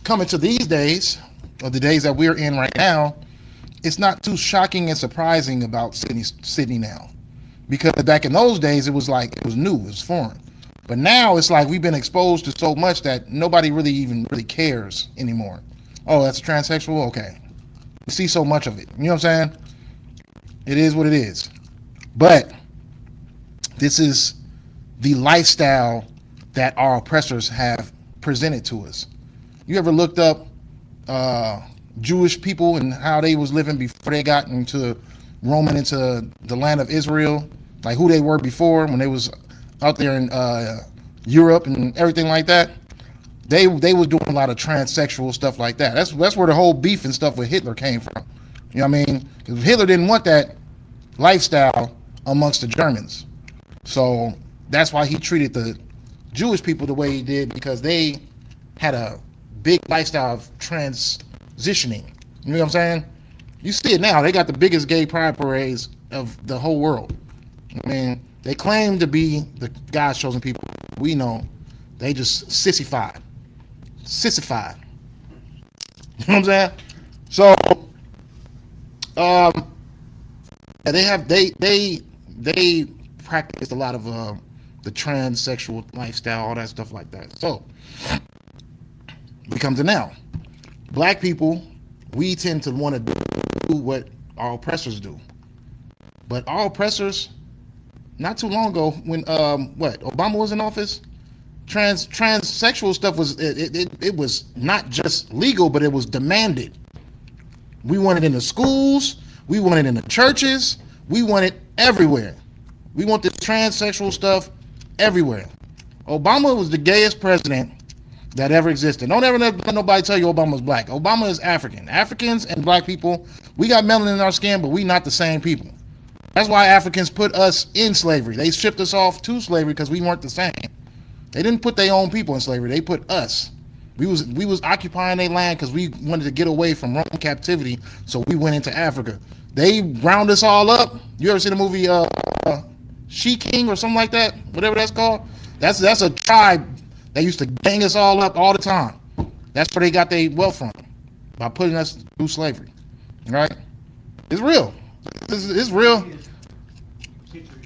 coming to these days, or the days that we're in right now, it's not too shocking and surprising about Sydney now, because back in those days it was like it was new, it was foreign. But now it's like we've been exposed to so much that nobody really cares anymore. Oh, that's a transsexual? Okay. We see so much of it. You know what I'm saying? It is what it is. But this is the lifestyle that our oppressors have presented to us. You ever looked up Jewish people and how they was living before they got roaming into the land of Israel, like who they were before when they was out there in Europe and everything like that? They was doing a lot of transsexual stuff like that. That's where the whole beef and stuff with Hitler came from. You know what I mean? Because Hitler didn't want that lifestyle amongst the Germans. So that's why he treated the Jewish people the way he did, because they had a big lifestyle of transitioning. You know what I'm saying? You see it now. They got the biggest gay pride parades of the whole world. I mean, they claim to be the God's chosen people. We know they just sissified. Sissified. You know what I'm saying? So, they practiced a lot of the transsexual lifestyle, all that stuff like that. So, we come to now. Black people, we tend to want to do what our oppressors do. But our oppressors, not too long ago, when Obama was in office, transsexual stuff was it was not just legal, but it was demanded. We want it in the schools, we want it in the churches, we want it everywhere. We want this transsexual stuff everywhere. Obama was the gayest president that ever existed. Don't ever let nobody tell you Obama's black. Obama is African. Africans and black people, we got melanin in our skin, but we not the same people. That's why Africans put us in slavery. They shipped us off to slavery because we weren't the same. They didn't put their own people in slavery. They put us. We was occupying their land because we wanted to get away from Roman captivity, so we went into Africa. They round us all up. You ever see the movie She King or something like that? Whatever that's called. That's a tribe that used to gang us all up all the time. That's where they got their wealth from, by putting us through slavery. Right? It's real. It's real.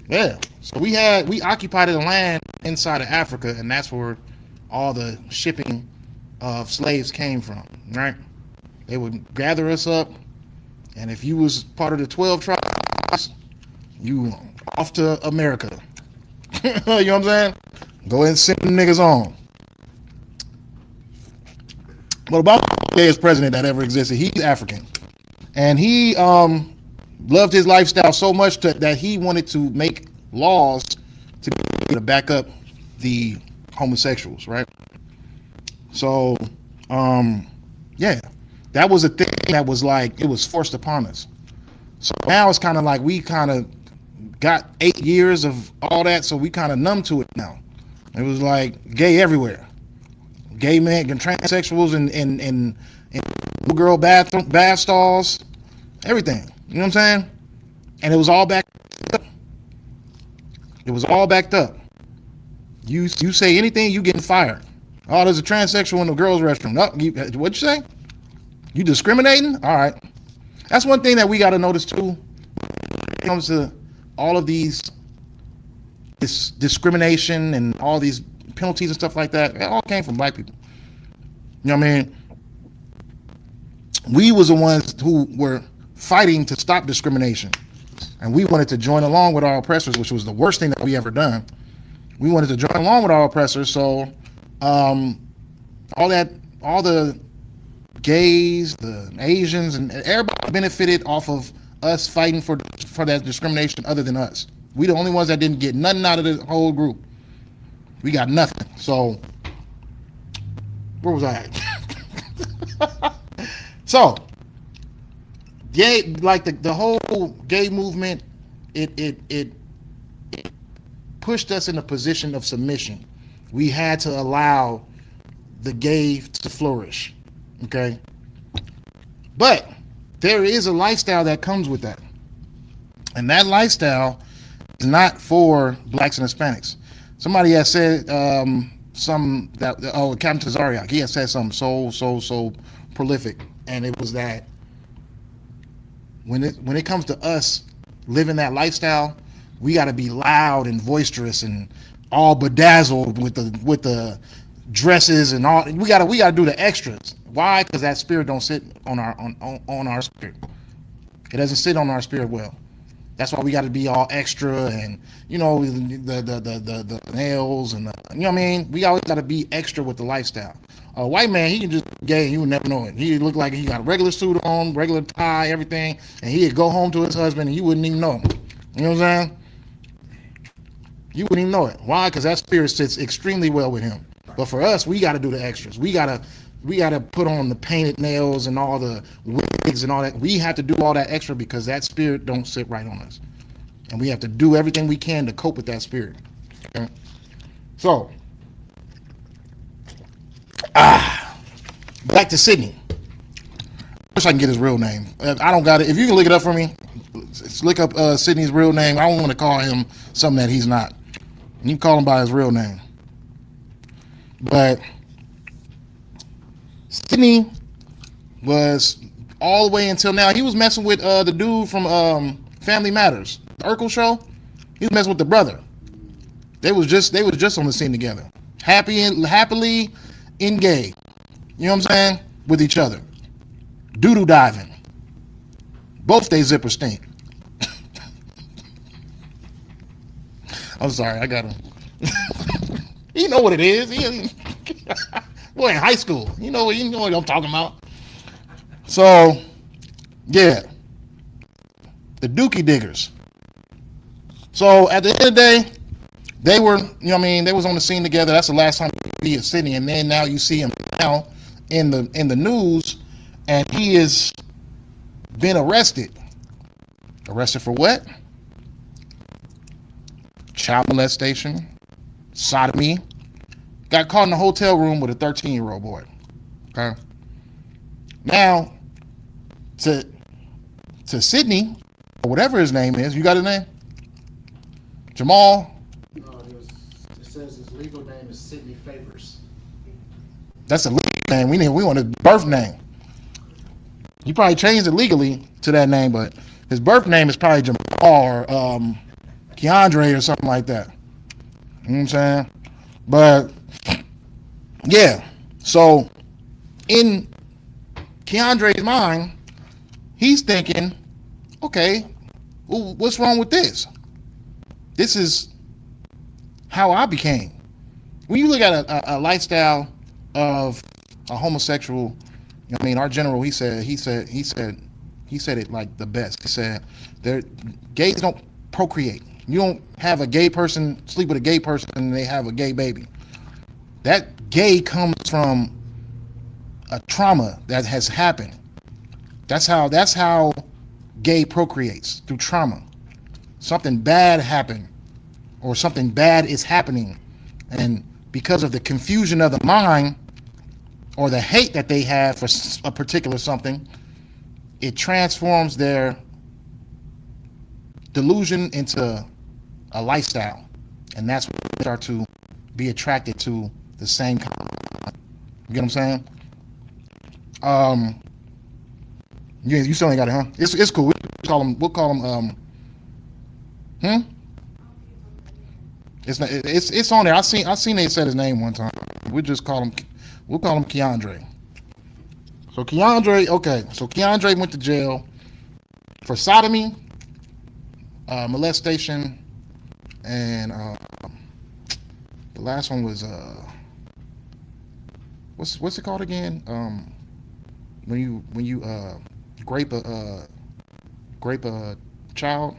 Yeah. So we occupied the land inside of Africa, and that's where all the shipping of slaves came from, right? They would gather us up, and if you was part of the 12 tribes, you off to America. You know what I'm saying? Go ahead and send them niggas on. But Obama is the gayest president that ever existed. He's African. And he loved his lifestyle so much that he wanted to make laws to be able to back up the homosexuals, right? So, yeah, that was a thing that was like, it was forced upon us. So now it's kind of like we kind of got 8 years of all that, so we kind of numb to it now. It was like gay everywhere. Gay men and transsexuals and little girl bath stalls, everything. You know what I'm saying? And it was all backed up. It was all backed up. You say anything, you getting fired. Oh, there's a transsexual in the girls' restroom. No, what'd you say? You discriminating? All right. That's one thing that we got to notice too. When it comes to all of this discrimination and all these penalties and stuff like that, it all came from black people. You know what I mean? We was the ones who were fighting to stop discrimination, and we wanted to join along with our oppressors, which was the worst thing that we ever done. We wanted to join along with our oppressors, so all the gays, the Asians, and everybody benefited off of us fighting for that discrimination other than us. We the only ones that didn't get nothing out of the whole group. We got nothing. So, where was I at? So, gay, like the whole gay movement, it pushed us in a position of submission. We had to allow the gay to flourish. Okay? But there is a lifestyle that comes with that. And that lifestyle is not for blacks and Hispanics. Somebody has said Captain Tazariak, he has said something so prolific, and it was that when it comes to us living that lifestyle, we got to be loud and boisterous and all bedazzled with the dresses and all. We got to do the extras. Why? Because that spirit don't sit on our spirit. It doesn't sit on our spirit well. That's why we got to be all extra, and the nails and you know what I mean. We always got to be extra with the lifestyle. A white man, he can just be gay and you would never know it. He look like he got a regular suit on, regular tie, everything, and he'd go home to his husband and you wouldn't even know him. You know what I'm saying? You wouldn't even know it. Why? Because that spirit sits extremely well with him. But for us, we got to do the extras. We gotta put on the painted nails and all the wigs and all that. We have to do all that extra because that spirit don't sit right on us, and we have to do everything we can to cope with that spirit. Okay? So, back to Sydney. I wish I can get his real name. I don't got it. If you can look it up for me, let's look up Sydney's real name. I don't want to call him something that he's not. You can call him by his real name. But Sydney was all the way until now. He was messing with the dude from Family Matters, the Urkel show. He was messing with the brother. They was just on the scene together, happily engaged. You know what I'm saying? With each other, doo-doo diving. Both they zipper stink. I'm sorry, I got him. You know what it is. Boy, in high school, you know what I'm talking about. So, yeah, the Dookie Diggers. So at the end of the day, they were, they was on the scene together. That's the last time you see Sydney, and then now you see him now in the news, and he has been arrested. Arrested for what? Child molestation, sodomy. Got caught in a hotel room with a 13-year-old boy. Okay. Now, to Sydney, or whatever his name is, you got his name? Jamal? No, it says his legal name is Sidney Favors. That's a legal name. We want his birth name. He probably changed it legally to that name, but his birth name is probably Jamal or Keandre or something like that. You know what I'm saying? But yeah, so in Keandre's mind, he's thinking, okay, well, what's wrong with this? This is how I became. When you look at a lifestyle of a homosexual, our general, he said it like the best. He said, gays don't procreate. You don't have a gay person sleep with a gay person and they have a gay baby. That gay comes from a trauma that has happened. That's how gay procreates, through trauma. Something bad happened, or something bad is happening, and because of the confusion of the mind or the hate that they have for a particular something, it transforms their delusion into a lifestyle, and that's when they start to be attracted to the same kind. You get what I'm saying? You still ain't got it, huh? It's cool. We'll call him. It's on there. I seen they said his name one time. We'll call him Keandre. So Keandre went to jail for sodomy, molestation, and the last one was what's it called again? When you grape a child.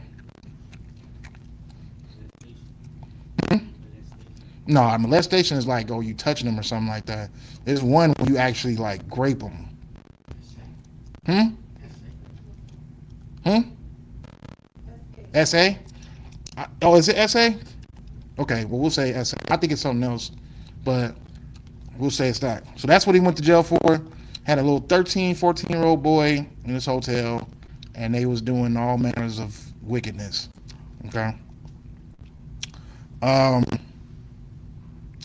No, molestation is like, you touching them or something like that. There's one when you actually like grape them. SA? Oh, is it SA? Okay, well, we'll say SA. I think it's something else, but we'll say it's that. So that's what he went to jail for. Had a little 13, 14-year-old boy in this hotel, and they was doing all manners of wickedness. Okay?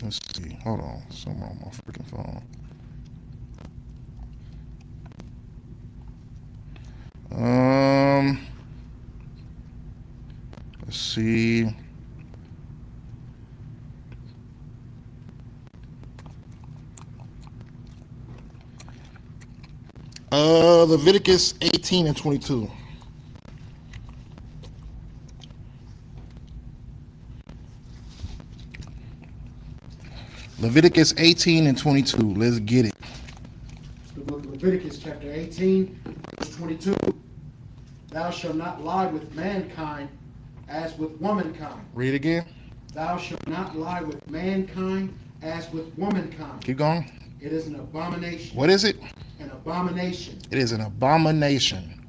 Let's see. Hold on. Somewhere on my freaking phone. Let's see. Leviticus 18 and 22. Leviticus 18 and 22. Let's get it. The book of Leviticus, chapter 18, verse 22. Thou shalt not lie with mankind as with womankind. Read again. Thou shalt not lie with mankind as with womankind. Keep going. It is an abomination. What is it? An abomination. It is an abomination.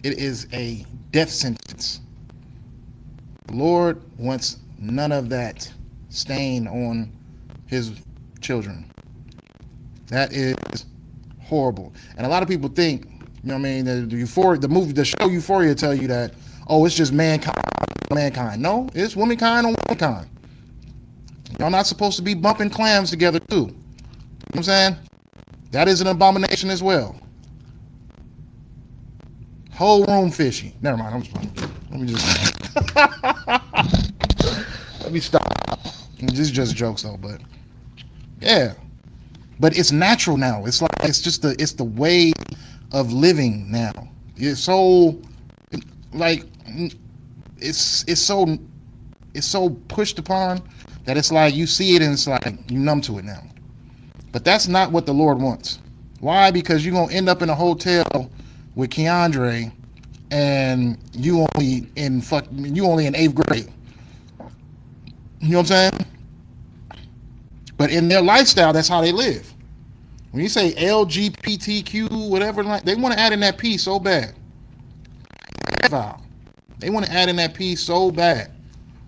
It is a death sentence. The Lord wants none of that stain on his children. That is horrible. And a lot of people think, you know what I mean, the show Euphoria tell you that, oh, it's just mankind. No, it's womankind on womankind. Y'all not supposed to be bumping clams together too. You know what I'm saying? That is an abomination as well. Whole room fishy. Never mind, I'm just playing. Let me just let me stop. This is just jokes though, but yeah. But it's natural now. It's like it's the way of living now. It's so like it's so pushed upon that it's like you see it and it's like you numb to it now. But that's not what the Lord wants. Why? Because you're gonna end up in a hotel with Keandre and you only in 8th grade. You know what I'm saying? But in their lifestyle, that's how they live. When you say LGBTQ, whatever, they want to add in that P so bad. They want to add in that P so bad.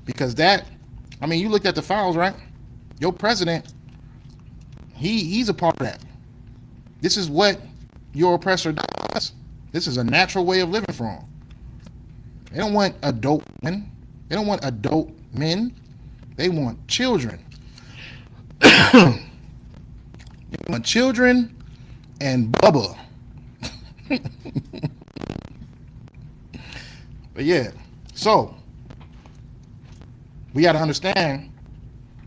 Because you looked at the files, right? Your president, he's a part of that. This is what your oppressor does. This is a natural way of living for them. They don't want adult men. They don't want adult men. They want children. They want children and Bubba. But yeah, so we got to understand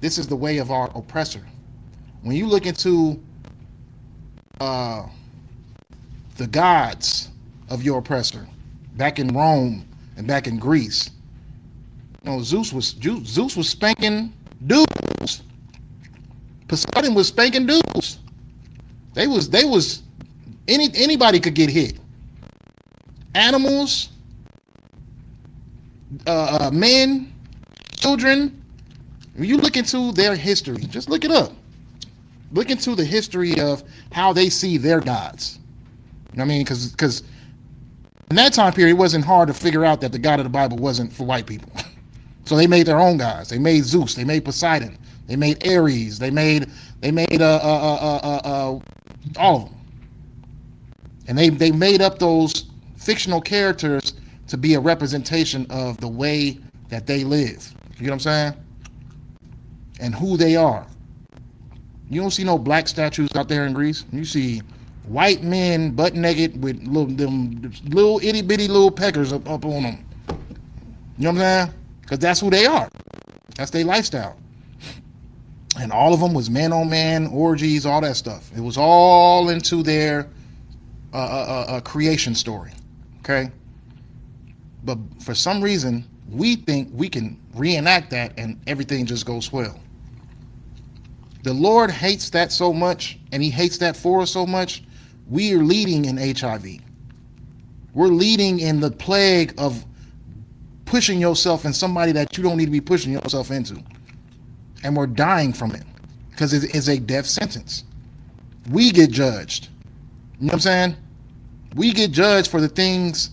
this is the way of our oppressor. When you look into the gods of your oppressor back in Rome and back in Greece, Zeus was spanking dudes. Poseidon was spanking dudes. They was anybody could get hit. Animals, men, children. When you look into their history, just look it up. Look into the history of how they see their gods. You know what I mean? Because in that time period, it wasn't hard to figure out that the God of the Bible wasn't for white people. So they made their own gods. They made Zeus. They made Poseidon. They made Ares. They made all of them. And they made up those fictional characters to be a representation of the way that they live. You know what I'm saying? And who they are. You don't see no black statues out there in Greece. You see white men butt naked with little itty bitty little peckers up on them. You know what I'm saying? Because that's who they are. That's their lifestyle. And all of them was man on man, orgies, all that stuff. It was all into their creation story. Okay? But for some reason, we think we can reenact that and everything just goes swell. The Lord hates that so much, and he hates that for us so much. We are leading in HIV. We're leading in the plague of pushing yourself in somebody that you don't need to be pushing yourself into. And we're dying from it because it is a death sentence. We get judged. You know what I'm saying? We get judged for the things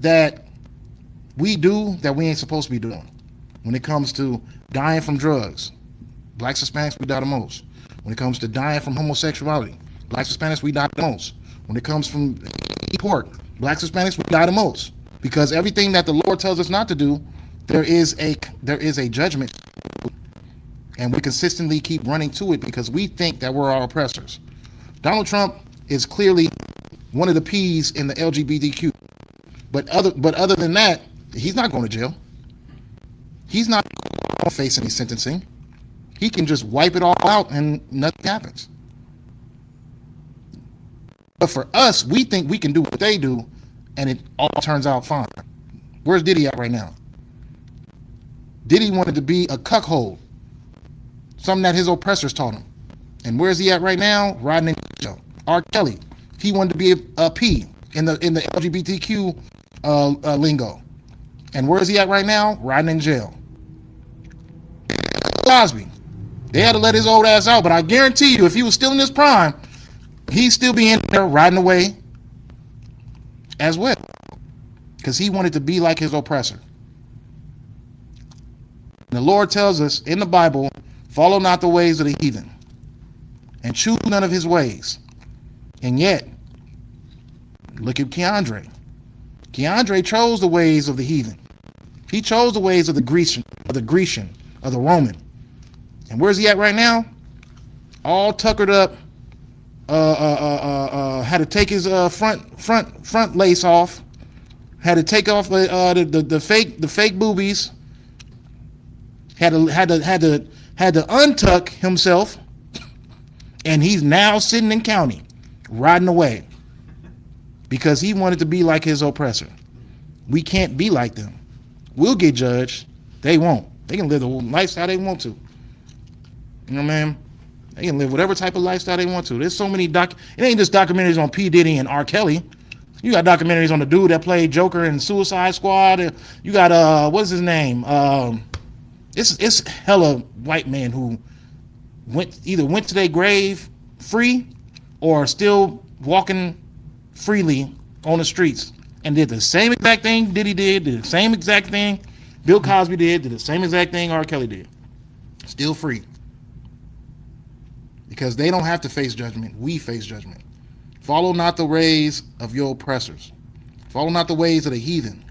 that we do that we ain't supposed to be doing. When it comes to dying from drugs, blacks, Hispanics, we die the most. When it comes to dying from homosexuality, blacks, Hispanics, we die the most. When it comes from pork, blacks, Hispanics, we die the most. Because everything that the Lord tells us not to do, there is a judgment. And we consistently keep running to it because we think that we're our oppressors. Donald Trump is clearly one of the P's in the LGBTQ. But other than that, he's not going to jail. He's not going to face any sentencing. He can just wipe it all out and nothing happens. But for us, we think we can do what they do, and it all turns out fine. Where's Diddy at right now? Diddy wanted to be a cuckold. something that his oppressors taught him. And where's he at right now? Riding in jail. R. Kelly, he wanted to be a P in the LGBTQ lingo. And where's he at right now? Riding in jail. Cosby, they had to let his old ass out, but I guarantee you, if he was still in his prime, he'd still be in there riding away as well, because he wanted to be like his oppressor. And the Lord tells us in the Bible, follow not the ways of the heathen, and choose none of his ways. And yet, look at Keandre. Keandre chose the ways of the heathen. He chose the ways of the Grecian, of the Roman. And where's he at right now? All tuckered up. Had to take his front lace off. Had to take off the fake boobies. Had to untuck himself. And he's now sitting in county, riding away, because he wanted to be like his oppressor. We can't be like them. We'll get judged. They won't. They can live the lifestyle they want to. You know what I mean? They can live whatever type of lifestyle they want to. There's so many it ain't just documentaries on P. Diddy and R. Kelly. You got documentaries on the dude that played Joker in Suicide Squad. You got what's his name? It's hella white men who either went to their grave free or still walking freely on the streets and did the same exact thing Diddy did the same exact thing Bill Cosby did the same exact thing R. Kelly did. Still free. Because they don't have to face judgment. We face judgment. Follow not the ways of your oppressors. Follow not the ways of the heathen.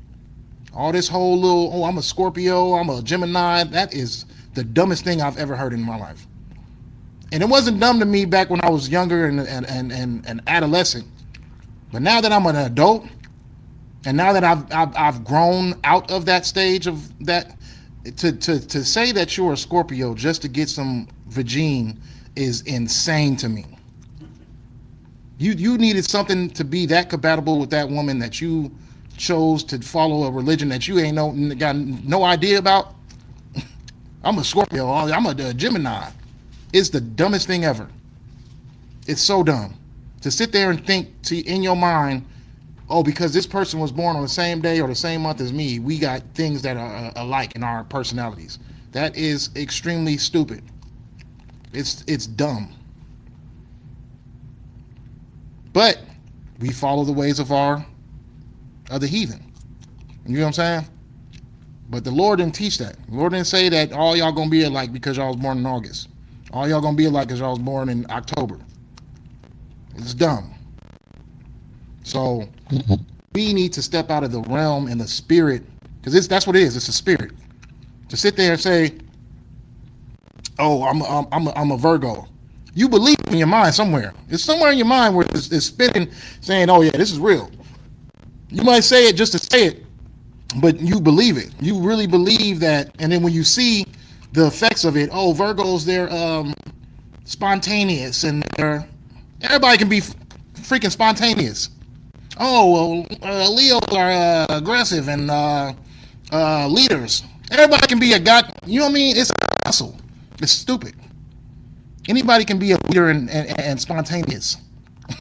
All this whole little, I'm a Scorpio, I'm a Gemini, that is the dumbest thing I've ever heard in my life. And it wasn't dumb to me back when I was younger and adolescent. But now that I'm an adult, and now that I've grown out of that stage of that, to say that you're a Scorpio just to get some vagine is insane to me. You needed something to be that compatible with that woman that you chose to follow a religion that you ain't got no idea about. I'm a Scorpio. I'm a Gemini. It's the dumbest thing ever. It's so dumb to sit there and think in your mind, oh, because this person was born on the same day or the same month as me, we got things that are alike in our personalities. That is extremely stupid. It's dumb. But we follow the ways of the heathen. You know what I'm saying? But the Lord didn't teach that. The Lord didn't say that all y'all gonna be alike because y'all was born in August. All y'all gonna be alike because y'all was born in October. It's dumb. So we need to step out of the realm and the spirit, because that's what it is. It's a spirit. To sit there and say, "Oh, I'm a Virgo." You believe in your mind somewhere. It's somewhere in your mind where it's spinning, saying, "Oh yeah, this is real." You might say it just to say it, but you believe it. You really believe that. And then when you see the effects of it, oh, Virgos, they're spontaneous, and everybody can be freaking spontaneous. Oh, well, Leos are aggressive and leaders. Everybody can be a god. You know what I mean? It's a hustle. It's stupid. Anybody can be a leader and spontaneous.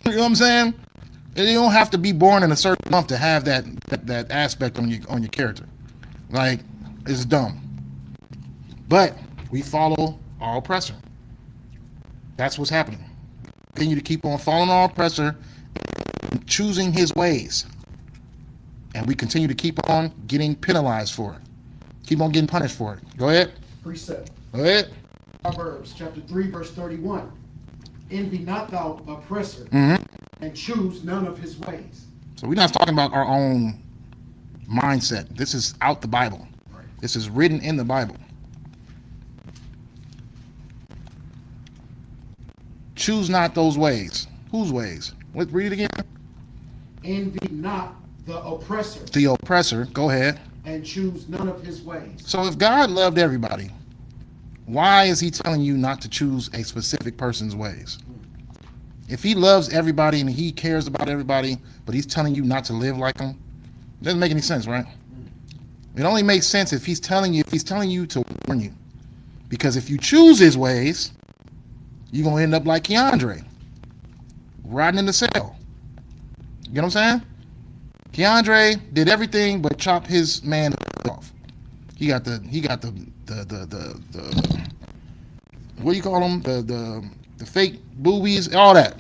You know what I'm saying? You don't have to be born in a certain month to have that aspect on your character. Like, it's dumb. But we follow our oppressor. That's what's happening. Continue to keep on following our oppressor, choosing his ways. And we continue to keep on getting penalized for it. Keep on getting punished for it. Go ahead. Precept. Go ahead. Proverbs chapter 3, verse 31. Envy not thou oppressor, and choose none of his ways. So we're not talking about our own mindset. This is out the Bible. Right. This is written in the Bible. Choose not those ways. Whose ways? Read it again. Envy not the oppressor. The oppressor. Go ahead. And choose none of his ways. So if God loved everybody, why is he telling you not to choose a specific person's ways? If he loves everybody and he cares about everybody, but he's telling you not to live like him, it doesn't make any sense, right? It only makes sense if he's telling you to warn you. Because if you choose his ways, you're going to end up like Keandre, rotting in the cell. You know what I'm saying? Keandre did everything but chop his man off. He got the what do you call them? The fake boobies, all that.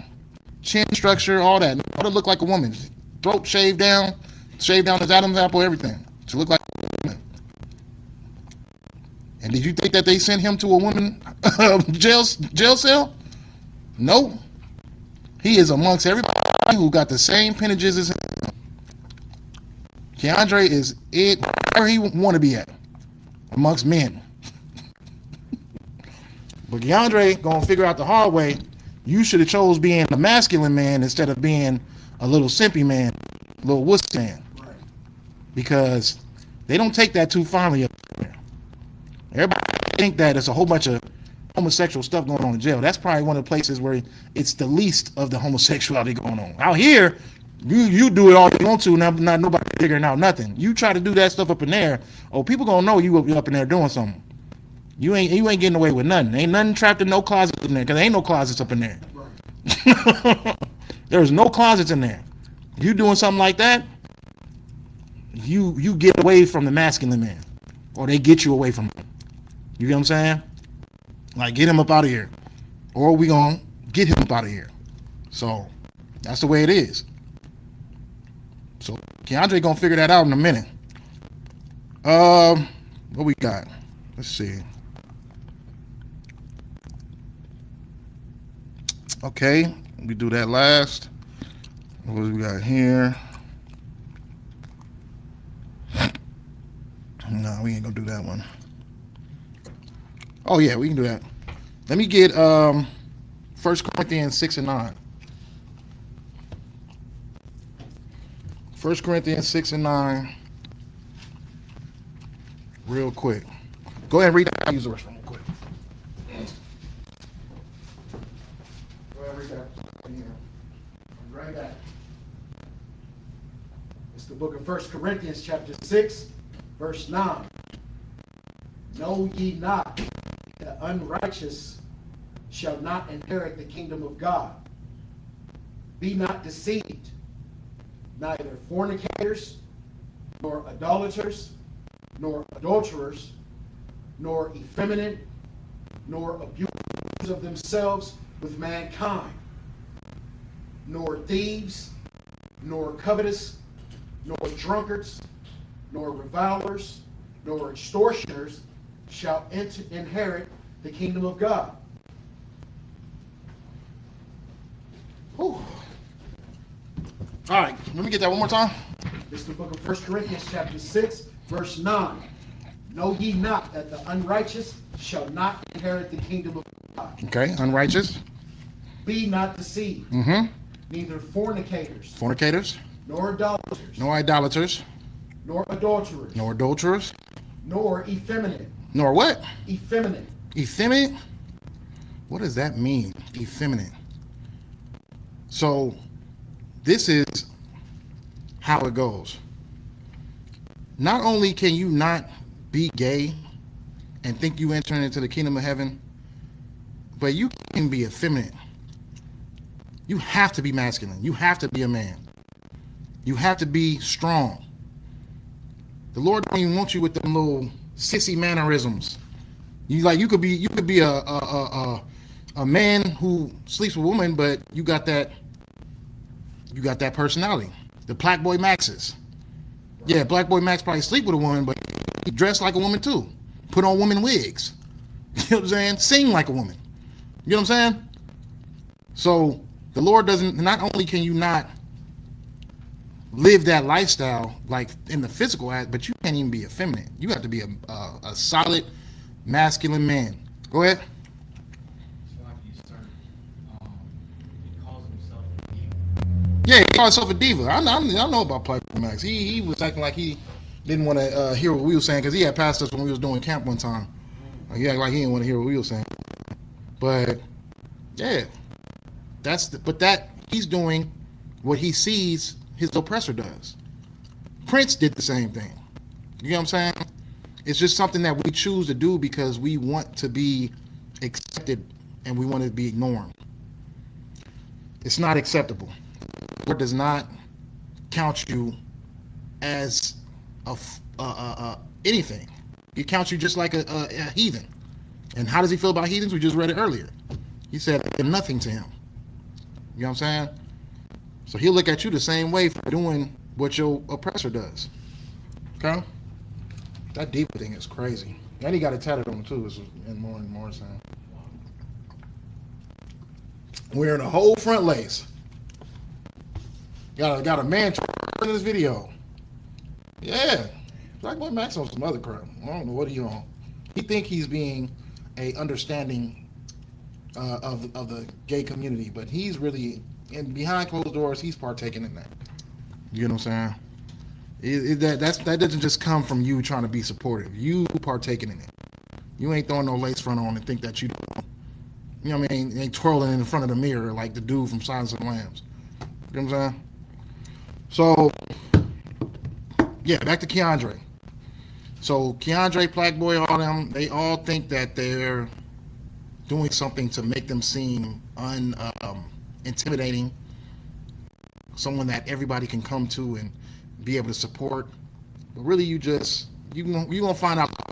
Chin structure, all that. All to look like a woman. Throat shaved down his Adam's apple, everything. To look like a woman. And did you think that they sent him to a woman jail cell? Nope. He is amongst everybody who got the same appendages as him. Keandre is it where he want to be at amongst men. But Keandre gonna figure out the hard way. You should have chose being a masculine man instead of being a little simpy man, a little wuss man. Right. Because they don't take that too fondly up there. Everybody think that it's a whole bunch of homosexual stuff going on in jail. That's probably one of the places where it's the least of the homosexuality going on. Out here, you do it all you want to, not nobody figuring out nothing. You try to do that stuff up in there, people gonna know you up in there doing something. You ain't getting away with nothing. Ain't nothing trapped in no closets in there, because there ain't no closets up in there. Right. There's no closets in there. You doing something like that, you get away from the masculine man, or they get you away from him. You get what I'm saying? Like, get him up out of here, or we gonna get him up out of here. So that's the way it is. So Keandre gonna figure that out in a minute. What we got? Let's see. Okay, we do that last. What do we got here? No, we ain't gonna do that one. Oh yeah, we can do that. Let me get 1 Corinthians 6 and 9. 1 Corinthians 6 and 9. Real quick. Go ahead and read that. Use the restroom real quick. Go ahead and read that. Right back. It's the book of 1 Corinthians chapter 6, verse 9. Know ye not that the unrighteous shall not inherit the kingdom of God? Be not deceived. Neither fornicators, nor idolaters, nor adulterers, nor effeminate, nor abusers of themselves with mankind, nor thieves, nor covetous, nor drunkards, nor revilers, nor extortioners shall inherit the kingdom of God. Whew. All right, let me get that one more time. This is the book of 1 Corinthians chapter 6, verse 9. Know ye not that the unrighteous shall not inherit the kingdom of God? Okay, unrighteous. Be not deceived. Mm-hmm. Neither fornicators, nor idolaters, nor adulterers, nor effeminate. Nor what? Effeminate. Effeminate? What does that mean? Effeminate. So, this is how it goes. Not only can you not be gay and think you entering into the kingdom of heaven, but you can be effeminate. You have to be masculine. You have to be a man. You have to be strong. The Lord don't even want you with them little sissy mannerisms. You could be a man who sleeps with a woman, but you got that personality. The Black Boy Maxes. Yeah, Black Boy Max probably sleep with a woman, but he dressed like a woman too. Put on woman wigs. You know what I'm saying? Sing like a woman. You know what I'm saying? So the Lord doesn't, not only can you not live that lifestyle like in the physical act, but you can't even be effeminate. You have to be a solid masculine man. Go ahead. Yeah, he called himself a diva. I know about Black Max. He was acting like he didn't want to hear what we were saying, because he had passed us when we was doing camp one time. He acted like he didn't want to hear what we were saying. But yeah, he's doing what he sees his oppressor does. Prince did the same thing. You know what I'm saying? It's just something that we choose to do because we want to be accepted and we want to be ignored. It's not acceptable. The Lord does not count you as anything. He counts you just like a heathen. And how does he feel about heathens? We just read it earlier. He said they're nothing to him. You know what I'm saying? So he'll look at you the same way for doing what your oppressor does. Okay? That deep thing is crazy. And he got it tatted on him too, and more saying. Wearing a whole front lace. Got a man in this video. Yeah. Black Boy Max on some other crap. I don't know what he on. He think he's being a understanding of the gay community, but he's really, and behind closed doors, he's partaking in that. You know what I'm saying? That doesn't just come from you trying to be supportive. You partaking in it. You ain't throwing no lace front on and think that you know what I mean, ain't twirling in front of the mirror like the dude from Silence of the Lambs. You know what I'm saying? So, yeah, back to Keandre. So Keandre, Black Boy, all them, they all think that they're doing something to make them seem intimidating, someone that everybody can come to and be able to support. But really, you're gonna find out the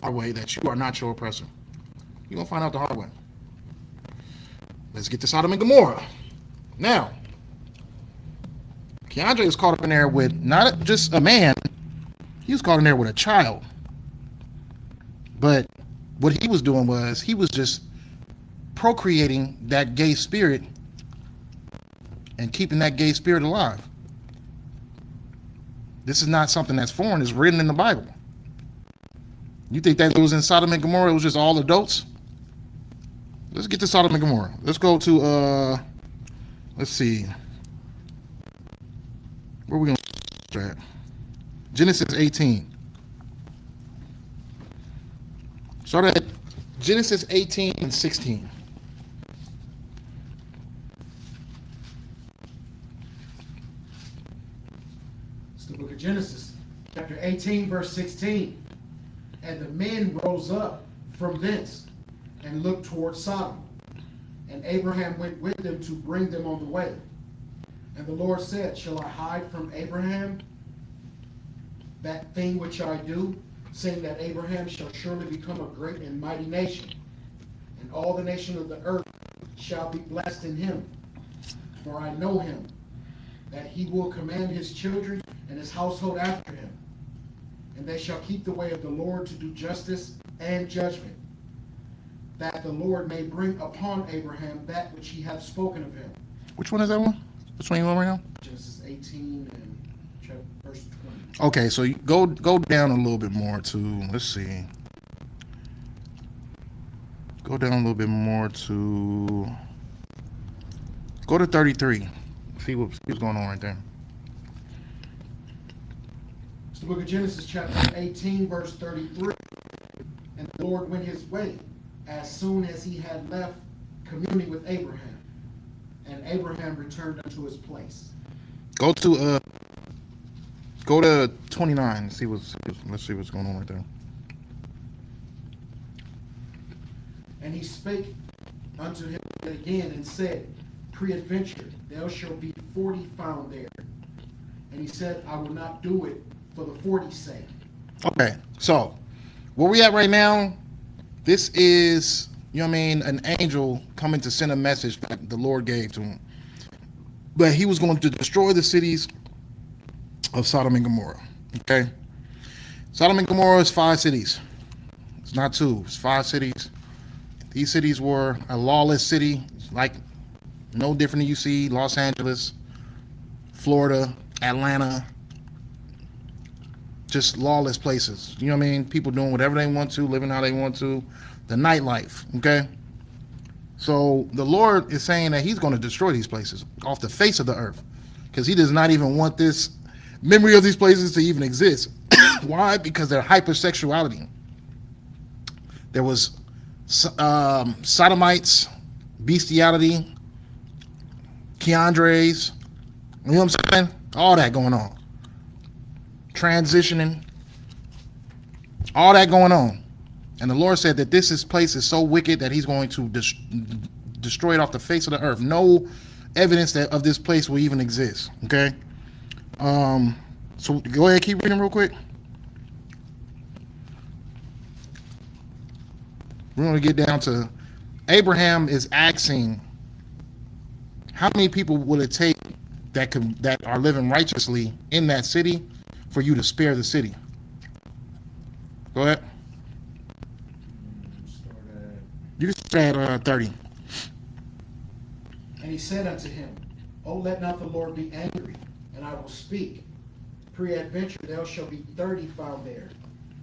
hard way that you are not your oppressor. You're gonna find out the hard way. Let's get to Sodom and Gomorrah. Now, Keandre was caught up in there with not just a man, he was caught in there with a child. But what he was doing was he was just procreating that gay spirit and keeping that gay spirit alive. This is not something that's foreign, it's written in the Bible. You think that it was in Sodom and Gomorrah, it was just all adults? Let's get to Sodom and Gomorrah. Let's go to, let's see. Where are we going to start? Genesis 18. Start at Genesis 18 and 16. It's the book of Genesis, chapter 18, verse 16. And the men rose up from thence and looked toward Sodom. And Abraham went with them to bring them on the way. And the Lord said, shall I hide from Abraham that thing which I do, saying that Abraham shall surely become a great and mighty nation, and all the nation of the earth shall be blessed in him. For I know him, that he will command his children and his household after him, and they shall keep the way of the Lord to do justice and judgment, that the Lord may bring upon Abraham that which he hath spoken of him. Which one is that one? Which one you on right now? Genesis 18 and verse 20. Okay, so you go down a little bit more to, let's see. Go down a little bit more to, go to 33. See what's going on right there. It's the book of Genesis, chapter 18, verse 33. And the Lord went his way as soon as he had left communing with Abraham. And Abraham returned unto his place. Go to 29. Let's see what's going on right there. And he spake unto him again and said, peradventure there shall be 40 found there. And he said, I will not do it for the 40's sake. Okay, so where we at right now, this is, you know what I mean, an angel coming to send a message that the Lord gave to him. But he was going to destroy the cities of Sodom and Gomorrah. Okay? Sodom and Gomorrah is 5 cities. It's not 2, it's 5 cities. These cities were a lawless city, like no different than you see Los Angeles, Florida, Atlanta. Just lawless places. You know what I mean? People doing whatever they want to, living how they want to. The nightlife, okay? So the Lord is saying that he's going to destroy these places off the face of the earth because he does not even want this memory of these places to even exist. Why? Because they're hypersexuality. There was sodomites, bestiality, Keandres, you know what I'm saying? All that going on. Transitioning. All that going on. And the Lord said that this place is so wicked that he's going to destroy it off the face of the earth. No evidence that of this place will even exist. Okay. So go ahead, keep reading real quick. We're going to get down to Abraham is asking, how many people will it take that are living righteously in that city for you to spare the city? Go ahead. You can start at 30. And he said unto him, O let not the Lord be angry, and I will speak. Peradventure there shall be 30 found there.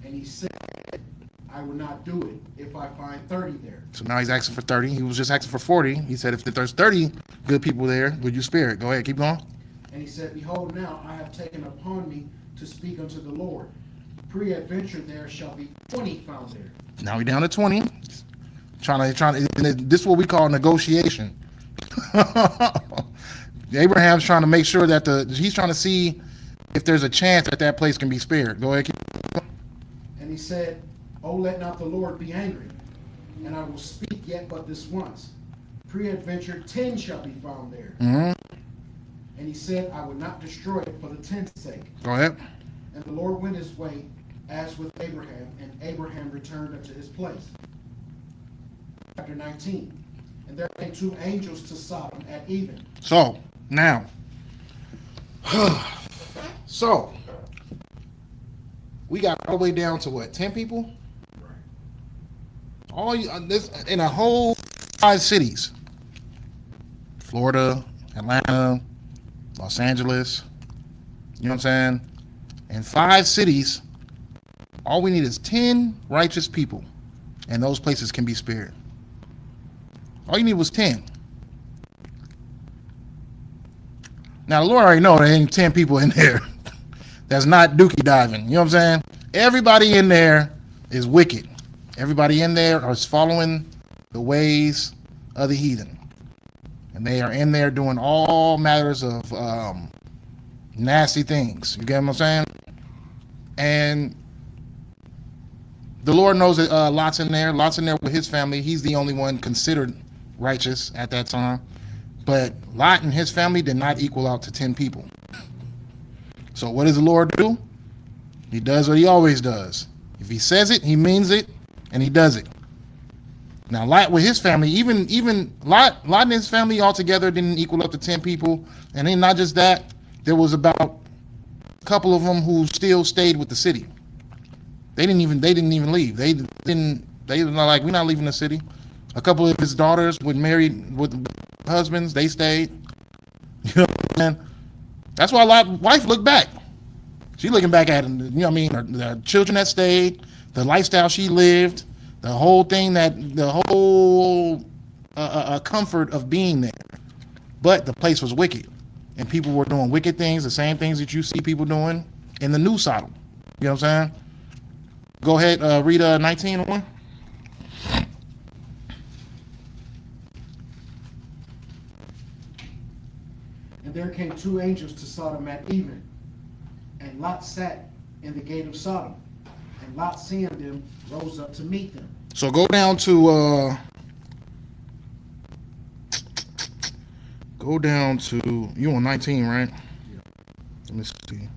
And he said, I will not do it if I find 30 there. So now he's asking for 30. He was just asking for 40. He said, if there's 30 good people there, would you spare it? Go ahead, keep going. And he said, behold, now I have taken upon me to speak unto the Lord. Peradventure there shall be 20 found there. Now we're down to 20. Trying to. This is what we call negotiation. Abraham's trying to make sure that he's trying to see if there's a chance that place can be spared. Go ahead. And he said, O let not the Lord be angry, and I will speak yet but this once. Peradventure 10 shall be found there. Mm-hmm. And he said, I will not destroy it for the 10's sake. Go ahead. And the Lord went his way as with Abraham, and Abraham returned unto his place. Chapter 19. And there came 2 angels to Sodom at even. So, now. So, we got all the way down to what, 10 people? All this in a whole 5 cities. Florida, Atlanta, Los Angeles. You know what I'm saying? In 5 cities, all we need is 10 righteous people, and those places can be spared. All you need was 10. Now, the Lord already know there ain't 10 people in there that's not dookie diving. You know what I'm saying? Everybody in there is wicked. Everybody in there is following the ways of the heathen. And they are in there doing all matters of nasty things. You get what I'm saying? And the Lord knows that Lot's in there. Lot's in there with his family. He's the only one considered righteous at that time. But Lot and his family did not equal out to 10 people. So what does the Lord do? He does what he always does. If he says it, he means it, and he does it. Now Lot with his family, even Lot and his family altogether didn't equal up to 10 people. And then not just that, there was about a couple of them who still stayed with the city. They didn't even leave. They were like, we're not leaving the city. A couple of his daughters with husbands, they stayed. You know what I'm saying? That's why Lot's wife looked back. She looking back at, you know what I mean, the children that stayed, the lifestyle she lived, the whole comfort of being there. But the place was wicked. And people were doing wicked things, the same things that you see people doing in the new Sodom. You know what I'm saying? Go ahead, read 19:1. And there came 2 angels to Sodom at even. And Lot sat in the gate of Sodom. And Lot, seeing them, rose up to meet them. So go down to you on 19, right? Yeah. Let me see.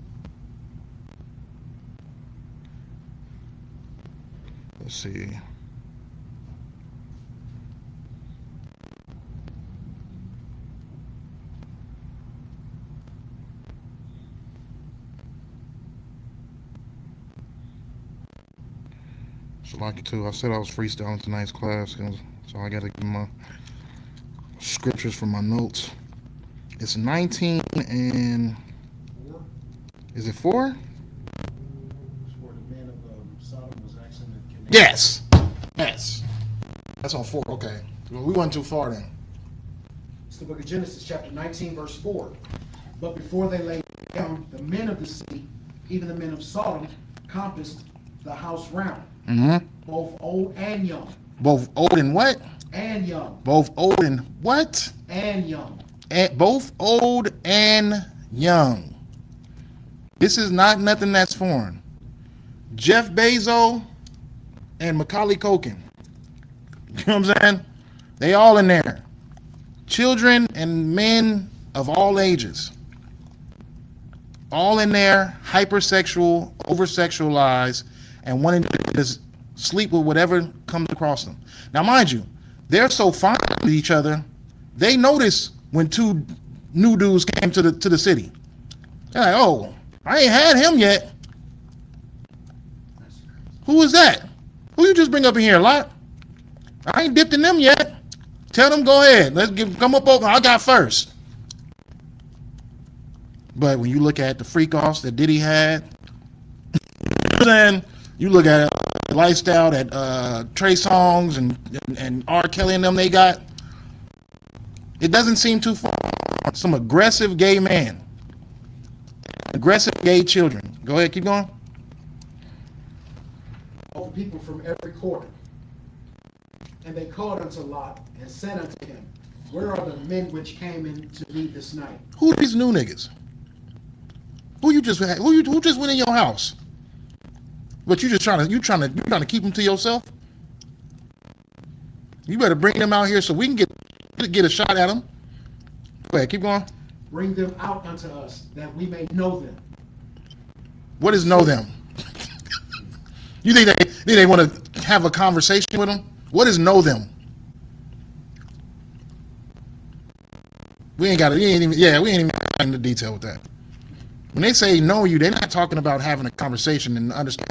Let's see. So like it too, I said I was freestyling tonight's class, so I gotta get my scriptures from my notes. It's 19 and 4. is it 4? It's where the man of Sodom was asking the Yes. That's on 4. Okay, well, we went too far then. It's the book of Genesis, chapter 19, verse 4. But before they lay down, the men of the city, even the men of Sodom, compassed the house round, both old and young. Both old and what? And young. Both old and what? And young. Both old and young. This is not nothing that's foreign. Jeff Bezos and Macaulay Culkin. You know what I'm saying? They all in there. Children and men of all ages. All in there, hypersexual, over-sexualized, and wanting to just sleep with whatever comes across them. Now, mind you, they're so fine with each other, they notice when two new dudes came to the city. They're like, oh, I ain't had him yet. Who is that? Who you just bring up in here, Lot? I ain't dipped in them yet. Tell them, go ahead. Come up over. I got first. But when you look at the freak-offs that Diddy had, then you look at the lifestyle that Trey Songz and R. Kelly and them they got, it doesn't seem too far. Some aggressive gay man. Aggressive gay children. Go ahead, keep going. Of people from every quarter. And they called unto Lot and said unto him, where are the men which came in to thee this night? Who are these new niggas? Who just went in your house? But you trying to keep them to yourself? You better bring them out here so we can get a shot at them. Go ahead, keep going. Bring them out unto us that we may know them. What is know them? You think they want to have a conversation with them? What is know them? We ain't even in the detail with that. When they say know you, they're not talking about having a conversation and understand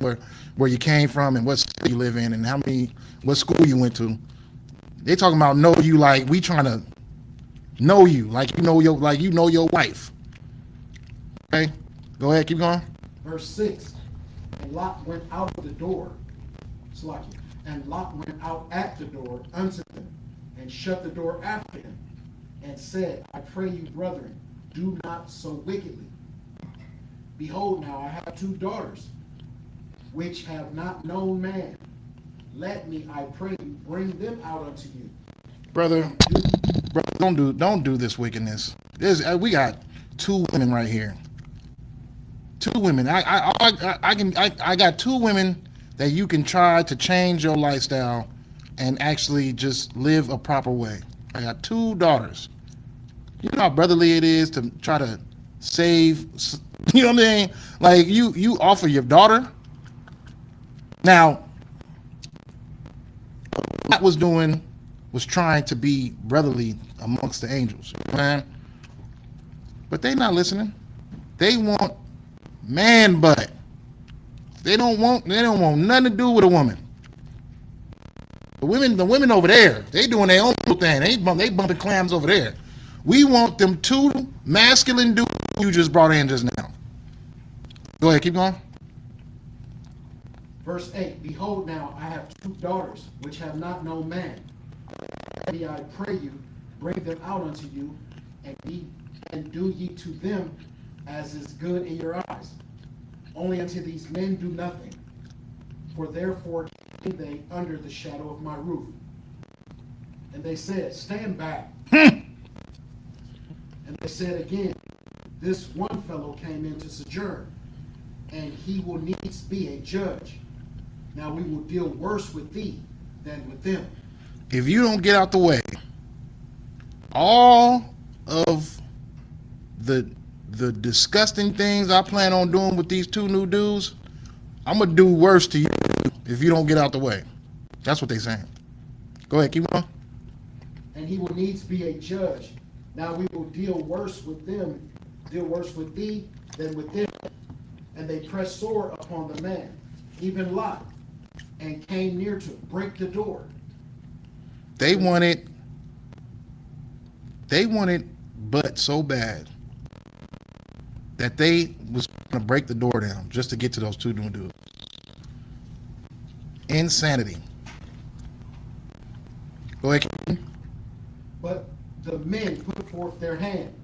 where you came from and what city you live in and what school you went to. They talking about know you like we trying to know you, like you know your wife. Okay? Go ahead, keep going. Verse 6. And Lot went out of the door. And Lot went out at the door unto them, and shut the door after him, and said, I pray you, brethren, do not so wickedly. Behold, now I have 2 daughters, which have not known man. Let me, I pray you, bring them out unto you. Brother, don't do this wickedness. We got 2 women right here. 2 women. I got 2 women that you can try to change your lifestyle and actually just live a proper way. I got 2 daughters. You know how brotherly it is to try to save, you know what I mean? Like you offer your daughter. Now, what was doing was trying to be brotherly amongst the angels, man. But they not listening. They want man butt. They don't want nothing to do with a woman. The women over there, they doing their own thing. They bumping clams over there. We want them 2 masculine dudes you just brought in just now. Go ahead, keep going. Verse 8. Behold, now I have 2 daughters which have not known man. I pray you, bring them out unto you, and do ye to them as is good in your eyes. Only unto these men do nothing, for therefore came they under the shadow of my roof. And they said, stand back. And they said again, this one fellow came in to sojourn, and he will needs be a judge. Now we will deal worse with thee than with them. If you don't get out the way, all of the disgusting things I plan on doing with these 2 new dudes, I'm going to do worse to you if you don't get out the way. That's what they're saying. Go ahead, keep going. And he will needs be a judge. Now we will deal worse with thee than with them. And they pressed sore upon the man, even Lot, and came near to break the door. They wanted butt so bad that they was going to break the door down just to get to those 2 new dudes. Insanity. Go ahead. But the men put forth their hand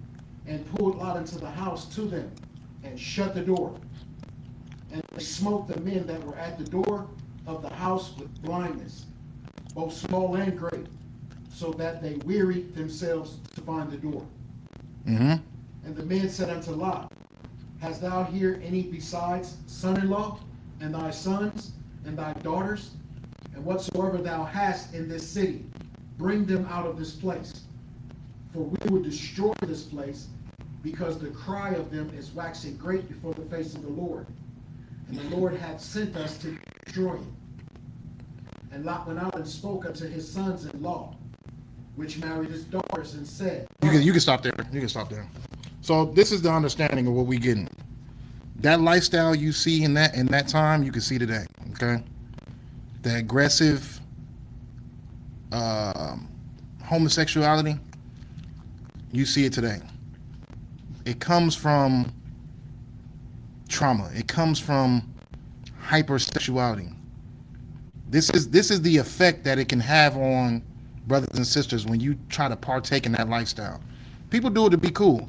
and pulled Lot into the house to them and shut the door. And they smote the men that were at the door of the house with blindness, both small and great, so that they wearied themselves to find the door. Mm-hmm. And the men said unto Lot, hast thou here any besides son-in-law? and thy sons, and thy daughters, and whatsoever thou hast in this city, bring them out of this place. For we will destroy this place, because the cry of them is waxing great before the face of the Lord. And the Lord hath sent us to destroy it. And Lot went out and spoke unto his sons-in-law, which married his daughters, and said, You can stop there. You can stop there. So this is the understanding of what we getting. That lifestyle you see in that time, you can see today. Okay, the aggressive homosexuality, you see it today. It comes from trauma. It comes from hypersexuality. This is the effect that it can have on brothers and sisters when you try to partake in that lifestyle. People do it to be cool.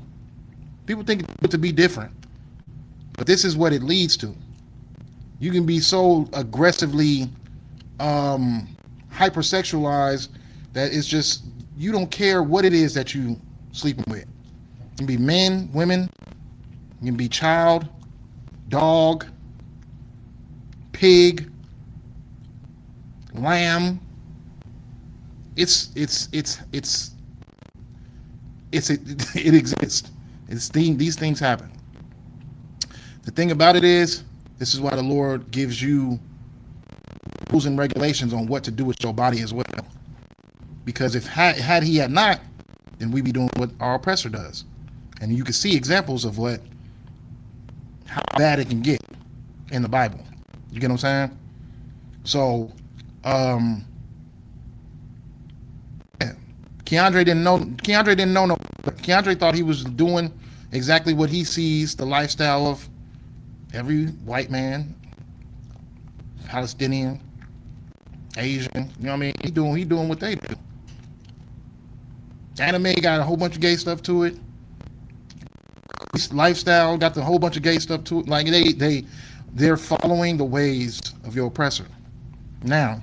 People think it to be different. But this is what it leads to. You can be so aggressively hypersexualized that it's just, you don't care what it is that you sleeping with. It can be men, women, it can be child, dog, pig, lamb. It exists. These things happen. The thing about it is, this is why the Lord gives you rules and regulations on what to do with your body as well. Because if had he had not, then we'd be doing what our oppressor does. And you can see examples of how bad it can get in the Bible. You get what I'm saying? So, Keandre didn't know. Keandre thought he was doing exactly what he sees the lifestyle of every white man, Palestinian, Asian. You know what I mean? He doing what they do. Anime got a whole bunch of gay stuff to it. Lifestyle got the whole bunch of gay stuff to it. Like they're following the ways of your oppressor. Now,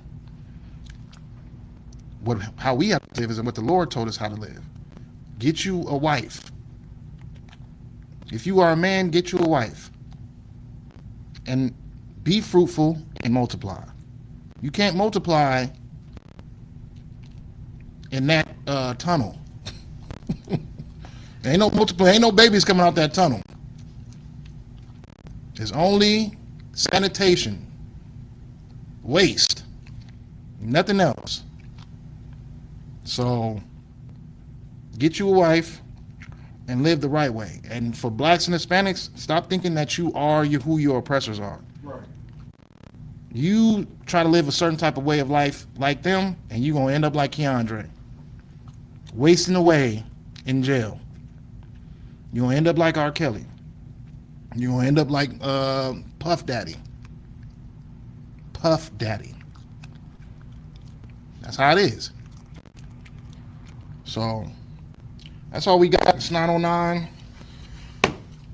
how we have to live is what the Lord told us how to live. Get you a wife. If you are a man, get you a wife. And be fruitful and multiply. You can't multiply in that tunnel. Ain't no babies coming out that tunnel. There's only sanitation, waste, nothing else. So get you a wife and live the right way. And for blacks and Hispanics, stop thinking that you are who your oppressors are. Right. You try to live a certain type of way of life like them, and you're going to end up like Keandre, wasting away in jail. You're going to end up like R. Kelly. You're going to end up like Puff Daddy. Puff Daddy. That's how it is. So, that's all we got. It's 9:09.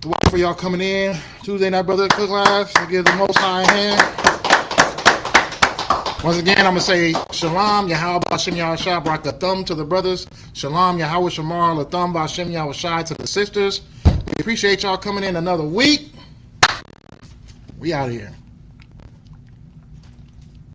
The watch for y'all coming in. Tuesday Night Brotherhood Cook Live. I give the Most High a hand. Once again, I'm going to say Shalom, Yahweh B'Shem Yahushua, Barak the thumb to the brothers. Shalom, Yahweh Shamar, Latham B'Shem Yahushua to the sisters. We appreciate y'all coming in another week. We out of here.